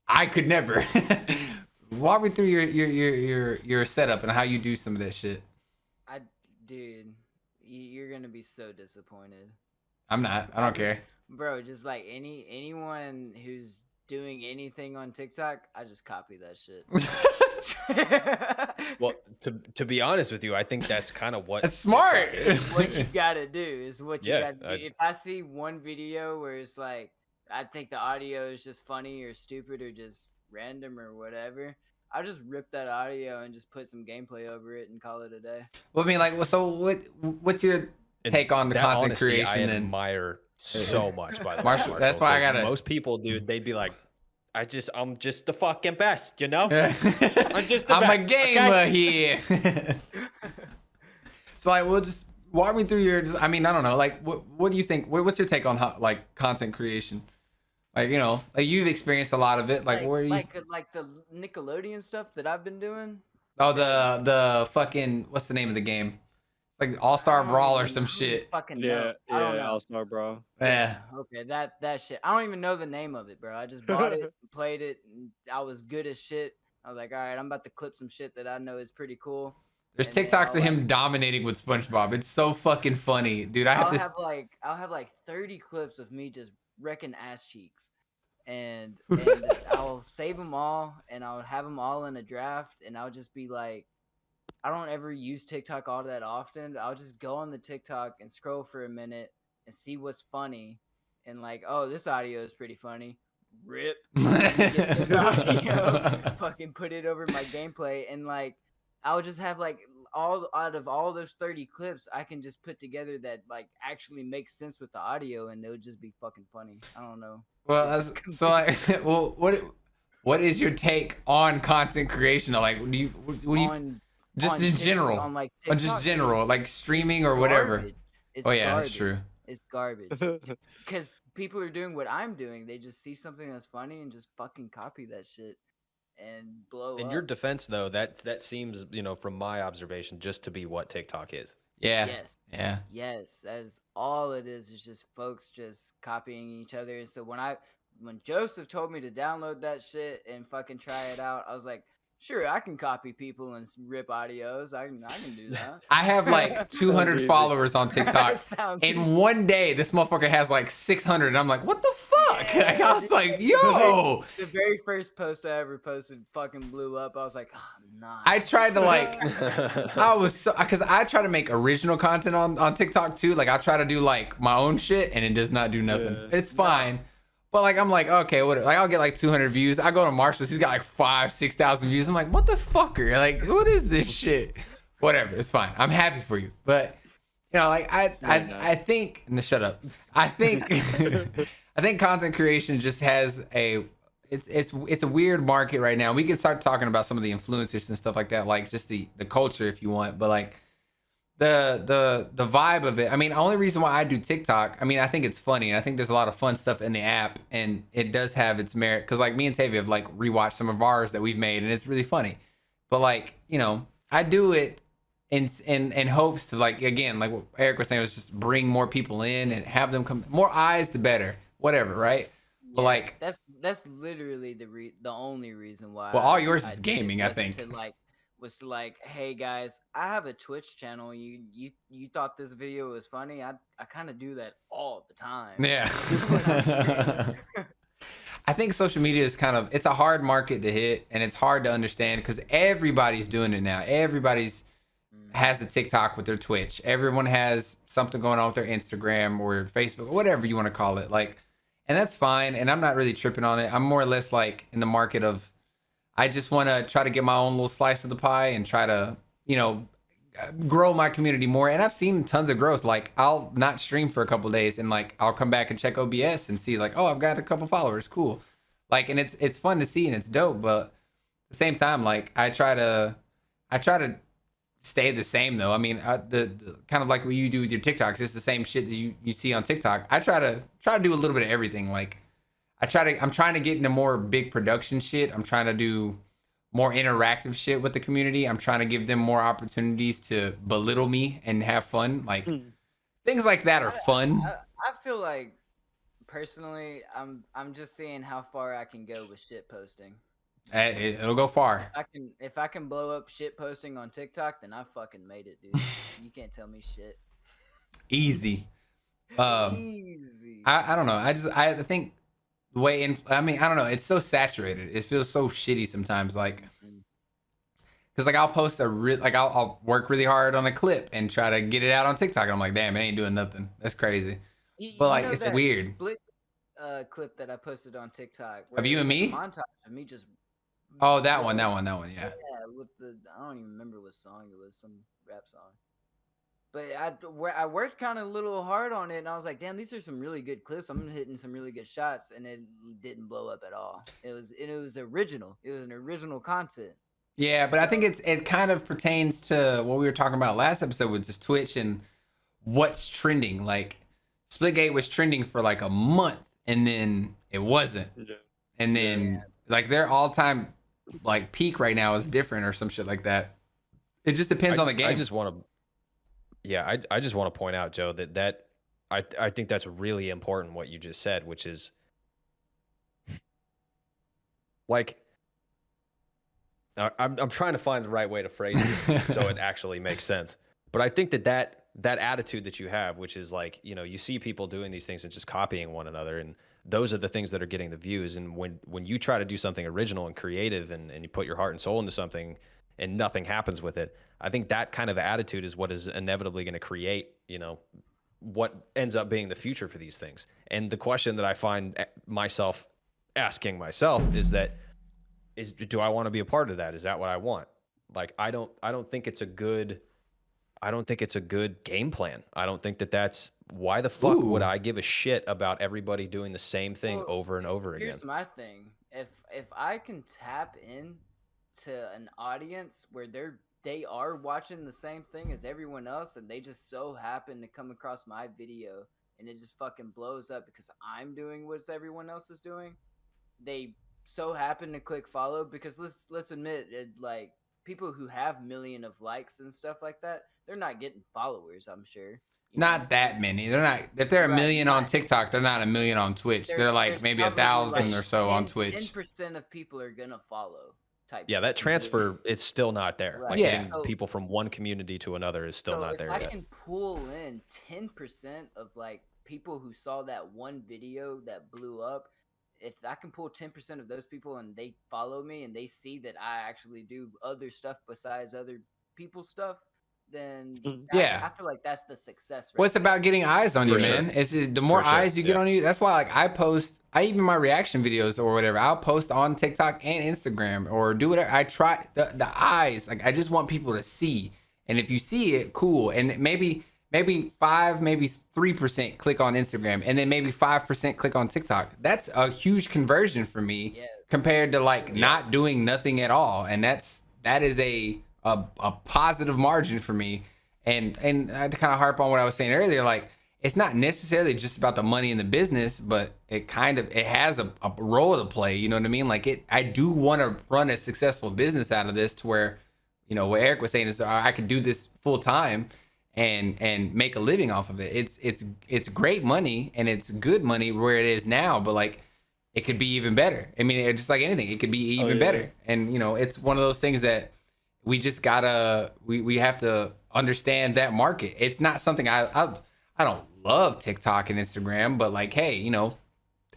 I could never. Walk me through your setup and how you do some of that shit.
Dude, you're gonna be so disappointed.
I'm not. I don't care.
Bro, just like anyone who's doing anything on TikTok, I just copy that shit.
Well, to be honest with you, I think that's kind of what
that's smart.
What you gotta do is what you gotta do. If I see one video where it's like, I think the audio is just funny or stupid or just random or whatever, I'll just rip that audio and just put some gameplay over it and call it a day.
Well, I mean, like, so what's your take on the content creation?
I
then
admire so much. By the way,
Marshall, that's why I gotta.
Most people, dude, they'd be like, I'm just the fucking best, I'm just the
I'm
best.
a gamer here. So, like, we'll just walk me through your. I mean, I don't know. Like, what do you think? What's your take on like content creation? Like, like you've experienced a lot of it. Like where do you
like the Nickelodeon stuff that I've been doing?
Oh, the fucking what's the name of the game? Like All-Star Brawl or some shit.
Fucking know. I don't know.
All-Star Brawl.
Yeah.
Okay, that shit. I don't even know the name of it, bro. I just bought it, played it, and I was good as shit. I was like, all right, I'm about to clip some shit that I know is pretty cool.
There's TikToks of him dominating with SpongeBob. It's so fucking funny, dude. I'll
have like 30 clips of me just wrecking ass cheeks, and I'll save them all, and I'll have them all in a draft, and I'll just be like, I don't ever use TikTok all that often. I'll just go on the TikTok and scroll for a minute and see what's funny, and like, oh, this audio is pretty funny. Rip. Get this audio, fucking put it over my gameplay, and like, I'll just have like all out of all those 30 clips, I can just put together that like actually makes sense with the audio, and it would just be fucking funny. I don't know.
Well, well, what is your take on content creation? Like, what do you just in general,
on like
TikTok, just general, like streaming or whatever? Oh yeah,
garbage.
That's true.
It's garbage because people are doing what I'm doing. They just see something that's funny and just fucking copy that shit and blow up.
In your defense, though, that seems, from my observation, just to be what TikTok is.
Yeah.
Yes.
Yeah.
Yes. That's all it is just folks just copying each other. And so when Joseph told me to download that shit and fucking try it out, I was like, Sure, I can copy people and rip audios. I can do that.
I have like 200
easy.
followers on TikTok.
Sounds
In one day, this motherfucker has like 600. And I'm like, what the fuck?
Yeah,
Like, I was like, yo.
The very first post I ever posted fucking blew up. I was like, oh, nice.
I tried to like, I was so, because I try to make original content on TikTok too. Like, I try to do like my own shit and it does not do nothing.
Yeah.
It's fine. But like, I'm like, okay, what? Like, I'll get like 200 views. I go to Marshall's, he's got like 6,000 views. I'm like, what the fucker? Like, what is this shit? Whatever, it's fine. I'm happy for you. But you know, like I think, no, shut up. I think, I think content creation just has it's a weird market right now. We can start talking about some of the influencers and stuff like that, like just the culture if you want. But like the vibe of it. I mean, the only reason why I do TikTok, I mean, I think it's funny and I think there's a lot of fun stuff in the app and it does have its merit because like me and Tavia have like rewatched some of ours that we've made and it's really funny. But like, you know, I do it in hopes to like, again, like what Eric was saying, was just bring more people in and have them come, more eyes the better, whatever, right? But like
that's literally the only reason why.
Well, all yours is
did it
gaming, I
was
think.
To like, hey guys, I have a Twitch channel. You thought this video was funny? I kind of do that all the time.
Yeah. I think social media is kind of, it's a hard market to hit and it's hard to understand because everybody's doing it now. Everybody's has the TikTok with their Twitch. Everyone has something going on with their Instagram or Facebook or whatever you want to call it. Like, and that's fine. And I'm not really tripping on it. I'm more or less like in the market of, I just want to try to get my own little slice of the pie and try to, you know, grow my community more. And I've seen tons of growth. Like I'll not stream for a couple of days and like I'll come back and check OBS and see like, oh, I've got a couple followers. Cool. Like, and it's fun to see and it's dope. But at the same time, like I try to stay the same though. I mean, the kind of like what you do with your TikToks, it's the same shit that you see on TikTok. I try to do a little bit of everything. Like I'm trying to get into more big production shit. I'm trying to do more interactive shit with the community. I'm trying to give them more opportunities to belittle me and have fun. Like things like that are fun.
I feel like personally, I'm just seeing how far I can go with shit posting.
It'll go far.
If I can blow up shit posting on TikTok, then I fucking made it, dude. You can't tell me shit.
Easy.
Easy.
I don't know. I think the way I mean, I don't know. It's so saturated. It feels so shitty sometimes. Like, cause like I'll post I'll work really hard on a clip and try to get it out on TikTok. And I'm like, damn, it ain't doing nothing. That's crazy. But like, it's weird.
Split clip that I posted on TikTok.
Of you and me?
Montage of me just.
Oh, that one. Yeah.
Yeah, with I don't even remember what song it was. Some rap song. But I worked kind of a little hard on it, and I was like, "Damn, these are some really good clips. I'm hitting some really good shots," and it didn't blow up at all. It was original. It was an original content.
Yeah, but I think it kind of pertains to what we were talking about last episode with just Twitch and what's trending. Like, Splitgate was trending for like a month, and then it wasn't, and then like their all-time like peak right now is different or some shit like that. It just depends on the game.
I just want to. Yeah, I just want to point out, Joe, that I think that's really important what you just said, which is like I'm trying to find the right way to phrase this so it actually makes sense. But I think that attitude that you have, which is like, you know, you see people doing these things and just copying one another, and those are the things that are getting the views. And when you try to do something original and creative and you put your heart and soul into something and nothing happens with it, I think that kind of attitude is what is inevitably going to create, you know, what ends up being the future for these things. And the question that I find myself asking myself is do I want to be a part of that? Is that what I want? Like, I don't think it's a good game plan. I don't think that's why the fuck would I give a shit about everybody doing the same thing over and over again?
Here's my thing. If I can tap in to an audience where they are watching the same thing as everyone else and they just so happen to come across my video and it just fucking blows up because I'm doing what everyone else is doing, they so happen to click follow, because let's admit it, like, people who have million of likes and stuff like that, they're not getting followers, I'm sure.
Not that many. They're not. If they're a million on TikTok, they're not a million on Twitch. They're like maybe 1,000 or so on Twitch.
10% of people are gonna follow type.
Yeah, that transfer is still not there.
Right.
Like
Yeah.
getting
So-
people from one community to another is still
So
not
if
there
I
yet.
can pull in 10% of like people who saw that one video that blew up, if I can pull 10% of those people and they follow me and they see that I actually do other stuff besides other people's stuff, then
Yeah.
I feel like that's the success.
Well, it's
there.
about getting eyes on you,
For sure.
man. It's the more
For sure,
eyes you get
yeah.
on you. That's why, like, I even my reaction videos or whatever, I'll post on TikTok and Instagram or do whatever. I try the eyes. Like, I just want people to see. And if you see it, cool. And maybe 3% click on Instagram, and then maybe 5% click on TikTok. That's a huge conversion for me compared to like not doing nothing at all. And that is a positive margin for me. And I had to kind of harp on what I was saying earlier. Like, it's not necessarily just about the money in the business, but it has a role to play. You know what I mean? Like, I do want to run a successful business out of this to where, you know, what Eric was saying is I could do this full time and make a living off of it. It's great money and it's good money where it is now, but like, it could be even better. I mean, it's just like anything, it could be even better. And, you know, it's one of those things that we just gotta, we have to understand that market. It's not something I don't love TikTok and Instagram, but like, hey, you know,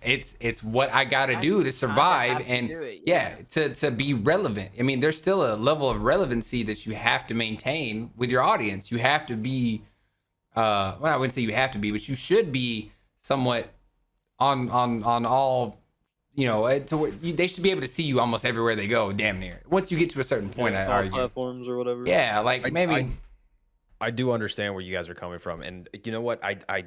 it's what I gotta do to survive and to be relevant. I mean, there's still a level of relevancy that you have to maintain with your audience. You have to be, well, I wouldn't say you have to be, but you should be somewhat on all, you know, they should be able to see you almost everywhere they go, damn near. Once you get to a certain point, I
all
argue.
platforms or whatever.
Yeah, like maybe.
I do understand where you guys are coming from, and you know what? I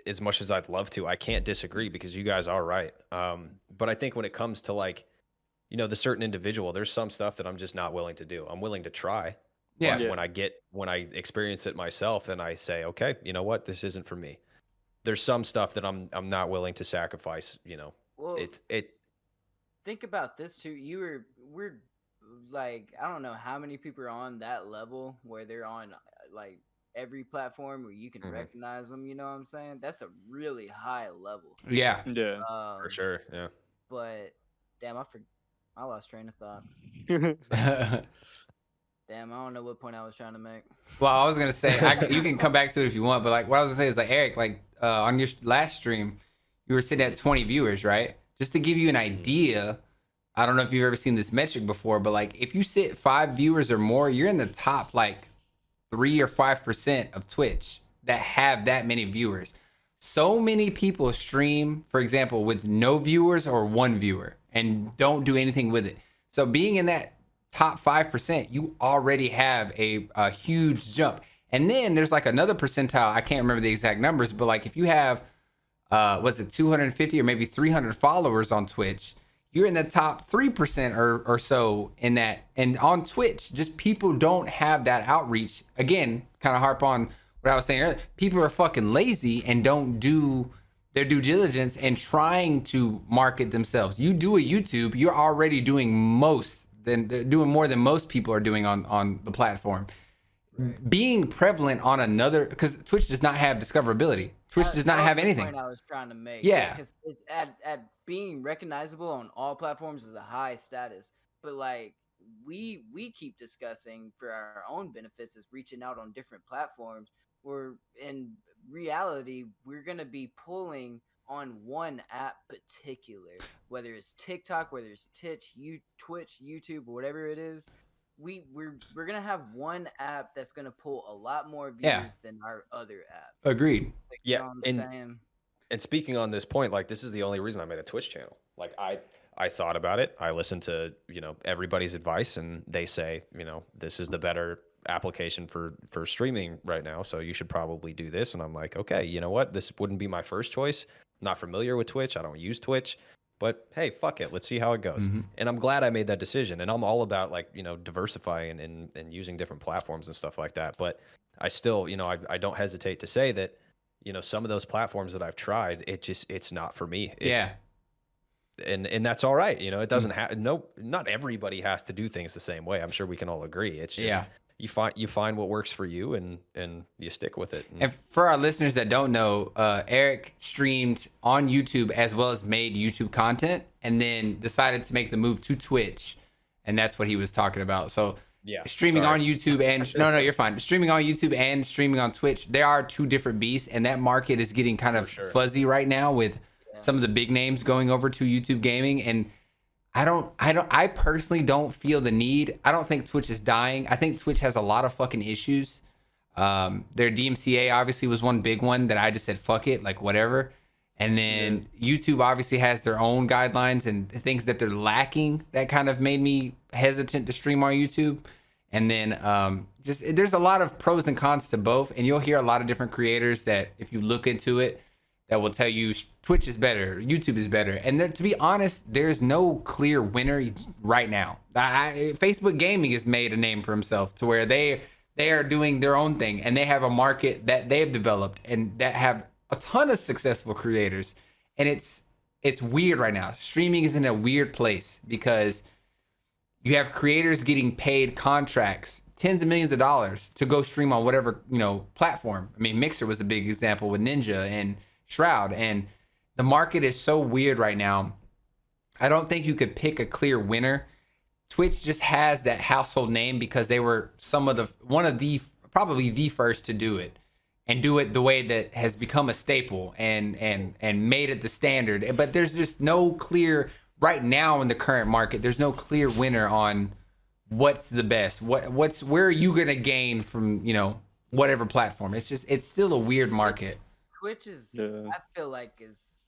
as much as I'd love to, I can't disagree because you guys are right. But I think when it comes to like, you know, the certain individual, there's some stuff that I'm just not willing to do. I'm willing to try.
Yeah.
But when I experience it myself and I say, okay, you know what, this isn't for me. There's some stuff that I'm not willing to sacrifice. You know,
Well,
it.
think about this too. We're like, I don't know how many people are on that level where they're on like every platform where you can recognize them. You know what I'm saying? That's a really high level.
Yeah.
Yeah.
For sure, yeah.
But damn, I lost train of thought. Damn, I don't know what point I was trying to make.
Well, I was gonna say you can come back to it if you want, but like what I was gonna say is like, Eric, like on your last stream, you were sitting at 20 viewers, right? Just to give you an idea, I don't know if you've ever seen this metric before, but like if you sit 5 viewers or more, you're in the top like 3 or 5% of Twitch that have that many viewers. So many people stream, for example, with no viewers or 1 viewer and don't do anything with it. So being in that top 5%, you already have a huge jump. And then there's like another percentile, I can't remember the exact numbers, but like if you have, was it 250 or maybe 300 followers on Twitch, you're in the top 3% or so in that. And on Twitch, just people don't have that outreach. Again, kind of harp on what I was saying earlier. People are fucking lazy and don't do their due diligence and trying to market themselves. You do a YouTube, you're already doing more than most people are doing on the platform. Right. Being prevalent on another, because Twitch does not have discoverability. Twitch does not have anything.
Point I was trying to make.
Yeah,
because it's at being recognizable on all platforms is a high status. But like we keep discussing for our own benefits is reaching out on different platforms. Where in reality we're gonna be pulling on one app particular, whether it's TikTok, whether it's Twitch, YouTube, or whatever it is. We're gonna have one app that's gonna pull a lot more views than our other apps.
Agreed.
Like, you know what I'm saying?
And speaking on this point, like this is the only reason I made a Twitch channel. Like I thought about it. I listened to, you know, everybody's advice, and they say, you know, this is the better application for streaming right now, so you should probably do this. And I'm like, okay, you know what? This wouldn't be my first choice. I'm not familiar with Twitch. I don't use Twitch. But hey, fuck it. Let's see how it goes. Mm-hmm. And I'm glad I made that decision. And I'm all about like, you know, diversifying and using different platforms and stuff like that. But I still, you know, I don't hesitate to say that, you know, some of those platforms that I've tried, it's not for me. And that's all right. You know, it doesn't have, not everybody has to do things the same way. I'm sure we can all agree. It's just, you find what works for you and you stick with it.
And for our listeners that don't know, Eric streamed on YouTube as well as made YouTube content, and then decided to make the move to Twitch and that's what he was talking about. So
Yeah.
streaming
sorry.
on YouTube and no, you're fine. Streaming on YouTube and streaming on Twitch, they are two different beasts, and that market is getting kind of fuzzy right now with some of the big names going over to YouTube gaming. And I personally don't feel the need. I don't think Twitch is dying. I think Twitch has a lot of fucking issues. Their DMCA obviously was one big one that I just said fuck it, like whatever. And then YouTube obviously has their own guidelines and things that they're lacking that kind of made me hesitant to stream on YouTube. And then just there's a lot of pros and cons to both. And you'll hear a lot of different creators that if you look into it, that will tell you Twitch is better, YouTube is better. And then, to be honest, there's no clear winner right now. Facebook Gaming has made a name for himself to where they are doing their own thing, and they have a market that they've developed and that have a ton of successful creators. And it's weird right now. Streaming is in a weird place because you have creators getting paid contracts, tens of millions of dollars to go stream on whatever, platform. I mean, Mixer was a big example with Ninja and Shroud, and the market is so weird right now. I don't think you could pick a clear winner. Twitch just has that household name because they were probably the first to do it, and do it the way that has become a staple and made it the standard. But there's just no clear right now in the current market. There's no clear winner on what's the best. Where are you gonna gain from whatever platform? It's still a weird market.
Twitch is, I feel like, is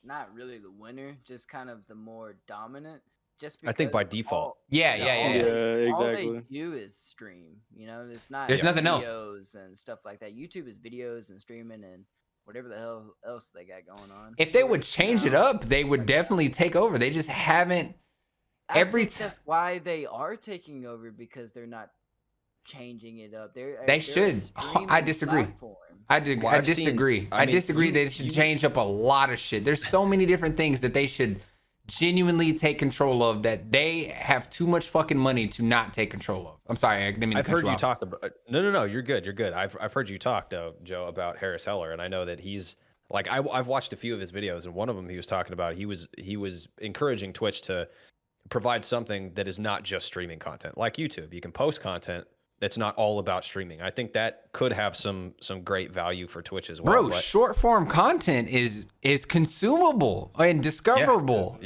not really the winner, just kind of the more dominant. Just because
I think by default.
Yeah,
exactly.
All they do is stream. It's not.
There's nothing else.
Videos and stuff like that. YouTube is videos and streaming and whatever the hell else they got going on.
If they would change it up, they would definitely take over. They just haven't.
That's why they are taking over, because they're not changing it up.
They should. I disagree. I disagree. I disagree. They should change up a lot of shit. There's so many different things that they should genuinely take control of that they have too much fucking money to not take control of. I'm sorry, I didn't mean to cut you off.
I've heard you talk about. No, you're good. You're good. I've heard you talk though, Joe, about Harris Heller, and I know that he's like I've watched a few of his videos, and one of them he was talking about he was encouraging Twitch to provide something that is not just streaming content like YouTube. You can post content that's not all about streaming. I think that could have some great value for Twitch as well.
Bro, short form content is consumable and discoverable.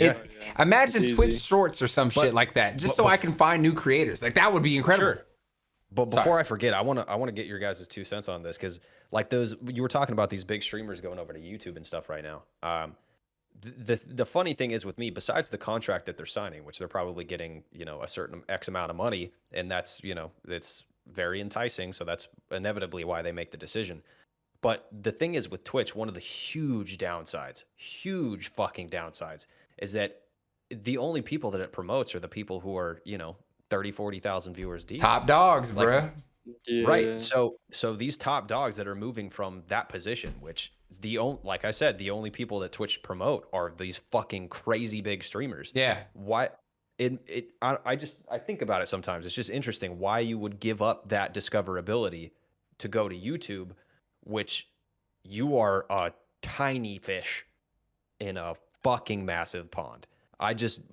Imagine Twitch Shorts or some shit like that, just so I can find new creators. Like that would be incredible.
Sure. But before I forget, I want to get your guys' 2 cents on this, because like you were talking about these big streamers going over to YouTube and stuff right now. The funny thing is with me, besides the contract that they're signing, which they're probably getting, a certain X amount of money, and that's, it's very enticing. So that's inevitably why they make the decision. But the thing is with Twitch, one of the huge fucking downsides is that the only people that it promotes are the people who are, 30, 40,000 viewers deep.
Top dogs, bruh.
Yeah.
Right. So these top dogs that are moving from that position, which like I said, the only people that Twitch promote are these fucking crazy big streamers.
Yeah.
Why? I think about it sometimes. It's just interesting why you would give up that discoverability to go to YouTube, which you are a tiny fish in a fucking massive pond.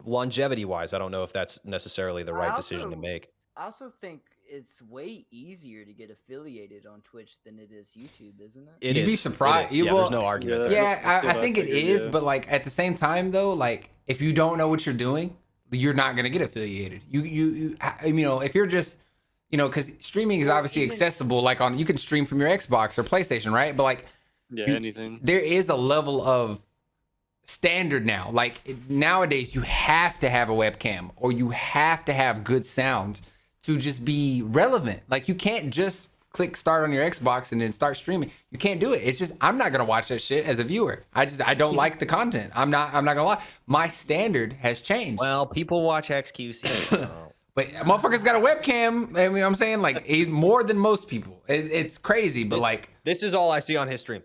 Longevity wise, I don't know if that's necessarily the right decision to make.
I also think it's way easier to get affiliated on Twitch than it is YouTube, isn't it?
You'd be surprised.
Yeah, there's no argument there.
Yeah, I think it is, but like at the same time though, like if you don't know what you're doing, you're not gonna get affiliated. You if you're just because streaming is obviously accessible. Like you can stream from your Xbox or PlayStation, right? But like
anything.
There is a level of standard now. Like nowadays, you have to have a webcam or you have to have good sound to just be relevant. Like you can't just click start on your Xbox and then start streaming. You can't do it. It's just I'm not gonna watch that shit as a viewer. I don't like the content. I'm not gonna lie. My standard has changed.
Well, people watch XQC.
But motherfucker's got a webcam. I mean, I'm saying like he's more than most people. It's crazy, but
this is all I see on his stream.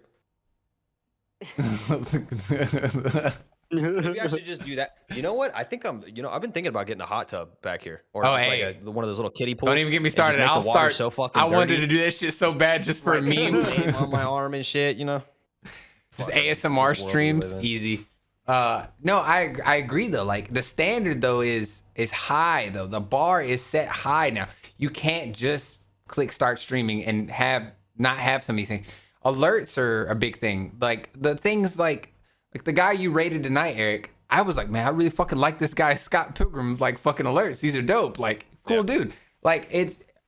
Maybe I should just do that. You know what? I think I've been thinking about getting a hot tub back here, or like one of those little kiddie pools.
Don't even get me started. I'll start.
So fucking
I wanted to do that shit so bad just for a meme
on my arm and shit.
Just ASMR streams, easy. No, I agree though. Like the standard though is high though. The bar is set high now. You can't just click start streaming and not have some of these things. Alerts are a big thing. Like the things like the guy you rated tonight, Eric. I was like, man, I really fucking like this guy Scott Pilgrim. Like fucking alerts. These are dope. Like cool dude. Like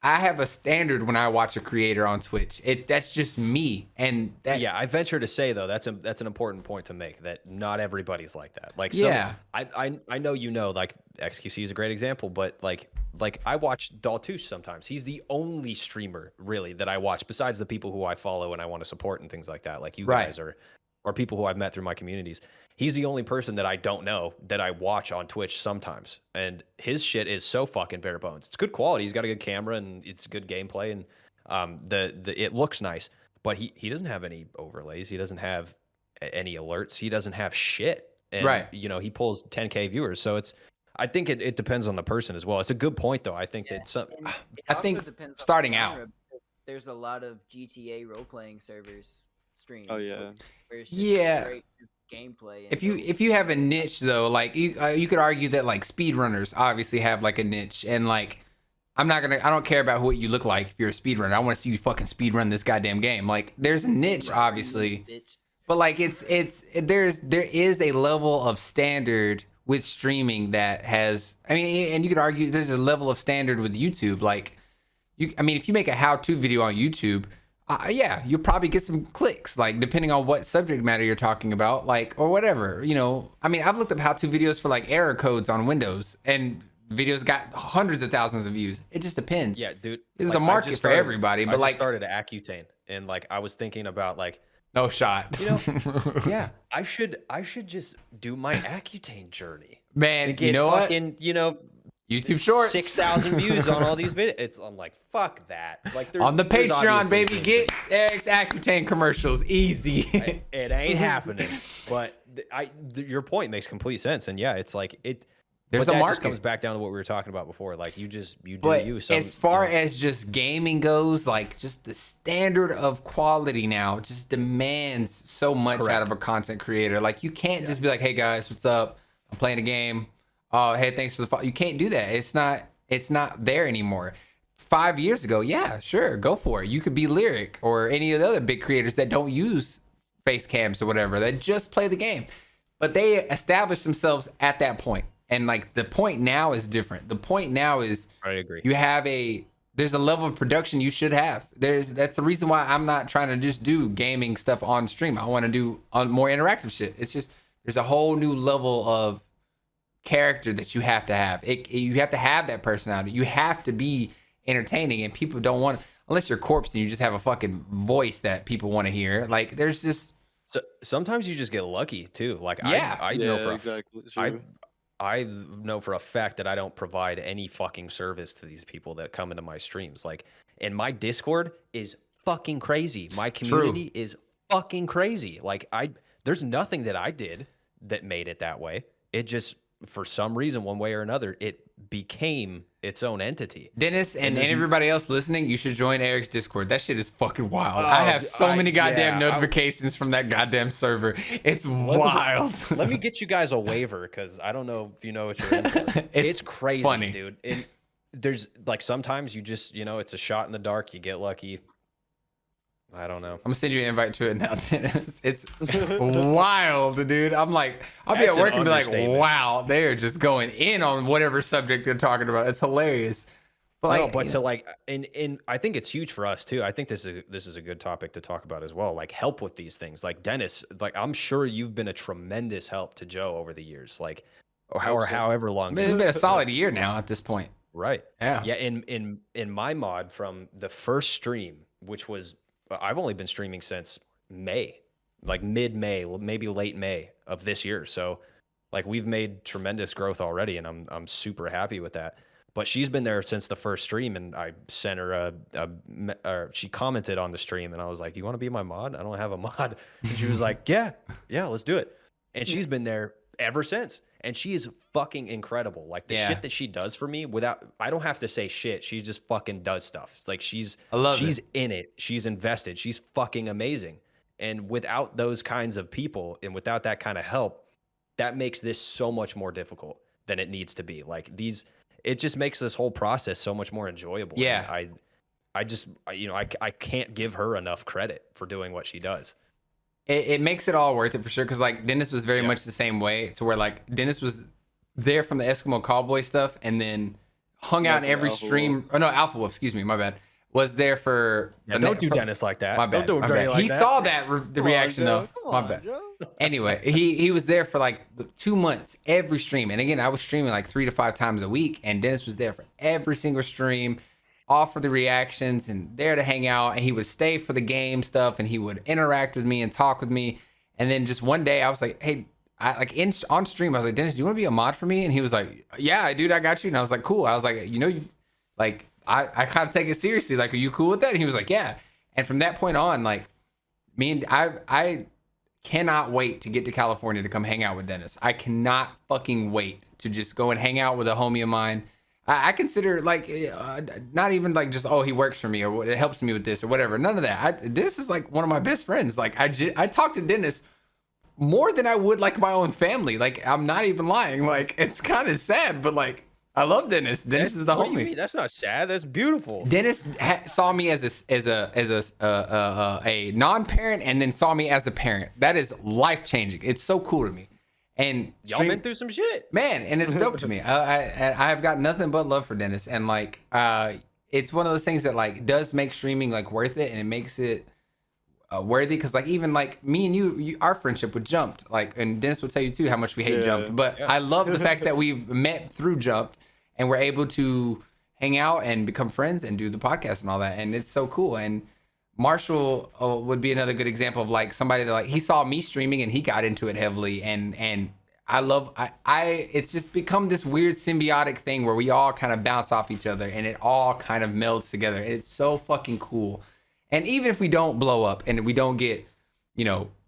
I have a standard when I watch a creator on Twitch. That's just me. And
I venture to say though, that's an important point to make, that not everybody's like that. Like I know, like XQC is a great example, but like I watch Daltouche sometimes. He's the only streamer really that I watch besides the people who I follow and I want to support and things like that. Like you guys or people who I've met through my communities. He's the only person that I don't know that I watch on Twitch sometimes. And his shit is so fucking bare bones. It's good quality. He's got a good camera and it's good gameplay and it looks nice. But he doesn't have any overlays. He doesn't have any alerts. He doesn't have shit. And you know, he pulls 10K viewers. So I think it depends on the person as well. It's a good point though. I think
I think starting out,
there's a lot of GTA role playing servers streams.
Oh yeah.
Where it's just great gameplay.
If you have a niche though, like you could argue that like speedrunners obviously have like a niche, and like I don't care about what you look like if you're a speedrunner. I want to see you fucking speedrun this goddamn game. Like there's a niche obviously, but like there is a level of standard with streaming that has, I mean, and you could argue there's a level of standard with YouTube. Like if you make a how-to video on YouTube, you'll probably get some clicks, like depending on what subject matter you're talking about, like, or whatever, you know. I mean, I've looked up how-to videos for like error codes on Windows, and videos got hundreds of thousands of views. It just depends.
Yeah, dude.
There's a market for everybody, but
I started Accutane, and like I was thinking about like,
no shot.
You know, yeah, I should just do my Accutane journey.
Man,
you know fucking, what? You know,
YouTube Shorts,
6,000 views on all these videos. I'm like, fuck that. Like,
on the Patreon, baby, get Eric's Accutane commercials easy.
It ain't happening. But your point makes complete sense, and yeah, it's like it.
There's a market.
Just comes back down to what we were talking about before. Like you do you.
As far as just gaming goes, like just the standard of quality now just demands so much out of a content creator. Like you can't just be like, hey guys, what's up? I'm playing a game. Oh, hey, thanks for the follow. You can't do that. It's not there anymore. 5 years ago, yeah, sure, go for it. You could be Lyric or any of the other big creators that don't use face cams or whatever, that just play the game. But they established themselves at that point. And like the point now is different. The point now is,
I agree.
There's a level of production you should have. That's the reason why I'm not trying to just do gaming stuff on stream. I want to do more interactive shit. It's just there's a whole new level of character that you have to have. You have to have that personality. You have to be entertaining, and people don't want, unless you're Corpse and you just have a fucking voice that people want to hear. Like there's just
sometimes you just get lucky too. Like I know for a fact that I don't provide any fucking service to these people that come into my streams. Like, and my Discord is fucking crazy. My community is fucking crazy. Like there's nothing that I did that made it that way. It just, for some reason, one way or another, it became its own entity.
Dennis and everybody else listening, you should join Eric's Discord. That shit is fucking wild. I have so many goddamn notifications from that goddamn server. It's wild.
Let me get you guys a waiver, because I don't know if you know what you're in for. It's crazy, funny. Dude. And there's like sometimes you just, it's a shot in the dark. You get lucky. I don't know.
I'm gonna send you an invite to it now, Dennis. It's wild, dude. I'm like, I'll be at work and be like, wow, they are just going in on whatever subject they're talking about. It's hilarious. But
and I think it's huge for us too. I think this is a good topic to talk about as well. Like help with these things. Like Dennis, like I'm sure you've been a tremendous help to Joe over the years. Like or however long.
It's been a solid year now at this point.
Right.
Yeah.
Yeah. In my mod from the first stream, which was, I've only been streaming since May, like mid-May, maybe late May of this year. So like we've made tremendous growth already, and I'm super happy with that. But she's been there since the first stream, and I sent her she commented on the stream, and I was like, "Do you want to be my mod? I don't have a mod." And she was like, "Yeah, let's do it." And she's been there ever since. And she is fucking incredible. Like the shit that she does for me, I don't have to say shit. She just fucking does stuff. Like she's in it. She's invested. She's fucking amazing. And without those kinds of people and without that kind of help, that makes this so much more difficult than it needs to be. Like it just makes this whole process so much more enjoyable.
Yeah.
And I can't give her enough credit for doing what she does.
It makes it all worth it for sure. Cause like Dennis was very
Yeah.
much the same way, to where like Dennis was there from the Eskimo Cowboy stuff, and then hung out in
Nothing
every
Alpha
stream.
Wolf.
Oh no, Alpha Wolf. Excuse me, my bad. Was there for
Yeah, don't do Dennis like that.
My bad.
Don't do
my
Dre
bad.
like
He
that.
saw that the reaction though.
Come
My
on,
bad.
Joe.
Anyway, he was there for like 2 months every stream, and again I was streaming like 3 to 5 times a week, and Dennis was there for every single stream, all for the reactions and there to hang out, and he would stay for the game stuff, and he would interact with me and talk with me. And then just one day I was like, hey, on stream I was like, Dennis, do you want to be a mod for me? And he was like, yeah dude, I got you. And I was like, cool. I was like, like I kind of take it seriously, like, are you cool with that? And he was like, yeah. And from that point on, like, me and I cannot wait to get to California to come hang out with Dennis. I cannot fucking wait to just go and hang out with a homie of mine. I consider like not even like just, oh, he works for me or it helps me with this or whatever. None of that. This is like one of my best friends. Like I talk to Dennis more than I would like my own family. Like I'm not even lying. Like it's kind of sad, but like I love Dennis. Dennis is the
What do you
homie.
mean? That's not sad. That's beautiful.
Dennis saw me as a non-parent, and then saw me as a parent. That is life changing. It's so cool to me. And
Y'all been through some shit.
man, and it's dope to me. I have got nothing but love for Dennis, and like it's one of those things that like does make streaming like worth it, and it makes it worthy, because like even like me and you, our friendship with Jumped, like, and Dennis will tell you too how much we hate
Yeah.
Jumped, but I love the fact that we've met through Jumped and we're able to hang out and become friends and do the podcast and all that, and it's so cool. And Marshall would be another good example of like somebody that like he saw me streaming and he got into it heavily, and I love it's just become this weird symbiotic thing where we all kind of bounce off each other and it all kind of melds together, and it's so fucking cool. And even if we don't blow up and we don't get,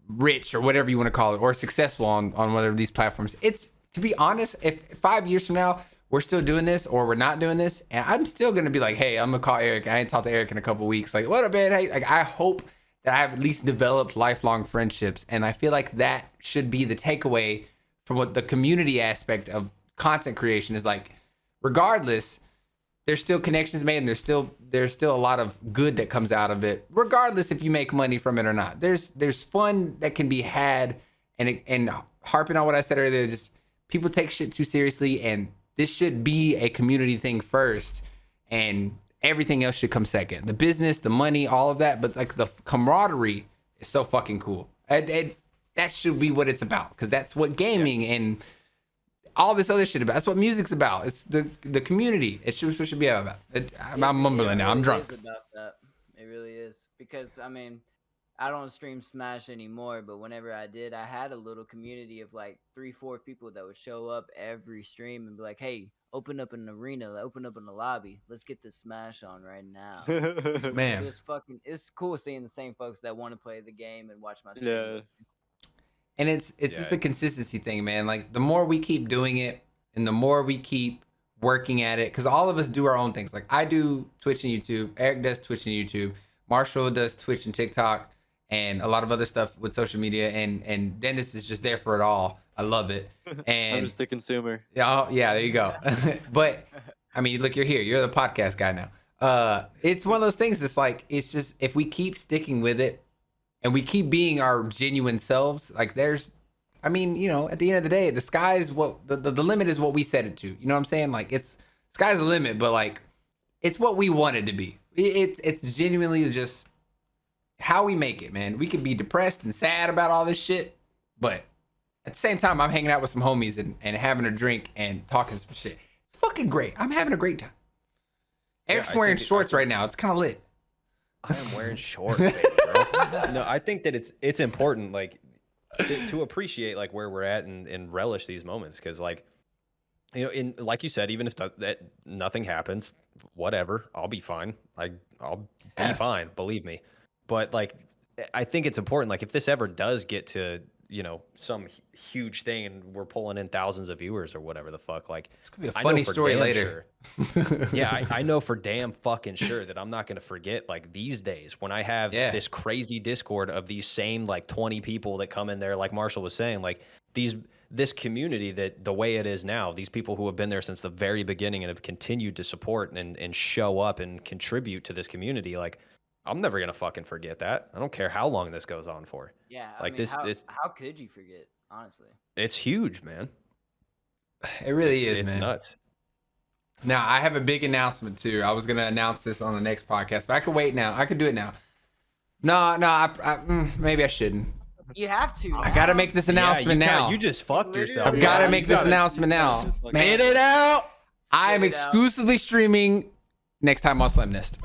rich or whatever you want to call it, or successful on one of these platforms, it's, to be honest, if 5 years from now we're still doing this or we're not doing this, and I'm still gonna be like, hey, I'm gonna call Eric. I ain't talked to Eric in a couple weeks. Like, what up, man? Hey, like, I hope that I have at least developed lifelong friendships, and I feel like that should be the takeaway from what the community aspect of content creation is like. Regardless, there's still connections made, and there's still a lot of good that comes out of it, regardless if you make money from it or not. There's fun that can be had, and harping on what I said earlier, just people take shit too seriously, and this should be a community thing first, and everything else should come second. The business, the money, all of that, but like the camaraderie is so fucking cool. And that should be what it's about, because that's what gaming and all this other shit about. That's what music's about. It's the community. It's what should be about. I'm mumbling now. I'm drunk.
It is about that. It really is, because I mean, I don't stream Smash anymore, but whenever I did, I had a little community of like 3-4 people that would show up every stream and be like, "Hey, open up an arena, open up in the lobby. Let's get this Smash on right now."
Man.
It's cool seeing the same folks that want to play the game and watch my stream.
Yeah.
And it's just a consistency thing, man. Like the more we keep doing it and the more we keep working at it, because all of us do our own things. Like I do Twitch and YouTube, Eric does Twitch and YouTube, Marshall does Twitch and TikTok, and a lot of other stuff with social media, and Dennis is just there for it all. I love it. And
I'm just the consumer.
yeah, there you go. But I mean, look, you're here. You're the podcast guy now. It's one of those things that's like, it's just, if we keep sticking with it and we keep being our genuine selves, like at the end of the day, the sky's what the limit is what we set it to. You know what I'm saying? Like sky's the limit, but like it's what we want it to be. It's genuinely just how we make it, man. We could be depressed and sad about all this shit, but at the same time, I'm hanging out with some homies and having a drink and talking some shit. It's fucking great. I'm having a great time. Eric's wearing shorts right now. It's kind of lit.
I am wearing shorts, baby, bro. No, I think that it's important, like, to appreciate like where we're at and relish these moments, because like, in like you said, even if that nothing happens, whatever, I'll be fine. I'll be fine, believe me. But like, I think it's important, like, if this ever does get to some huge thing and we're pulling in thousands of viewers or whatever the fuck, like,
It's gonna be a funny story later.
Yeah, I know for damn fucking sure that I'm not going to forget, like, these days when I have this crazy Discord of these same like 20 people that come in there, like Marshall was saying, like, these this community that the way it is now, these people who have been there since the very beginning and have continued to support and show up and contribute to this community, like I'm never gonna fucking forget that. I don't care how long this goes on for.
Yeah,
Like
I mean, how could you forget? Honestly,
it's huge, man.
It really is,
it's
man.
nuts.
Now I have a big announcement too. I was gonna announce this on the next podcast, but I could wait now. I could do it now. No, maybe I shouldn't.
you have to.
I gotta make this announcement now.
You just fucked yourself.
I've got to make this announcement now.
Get it out.
I am exclusively streaming next time on Slim Nest.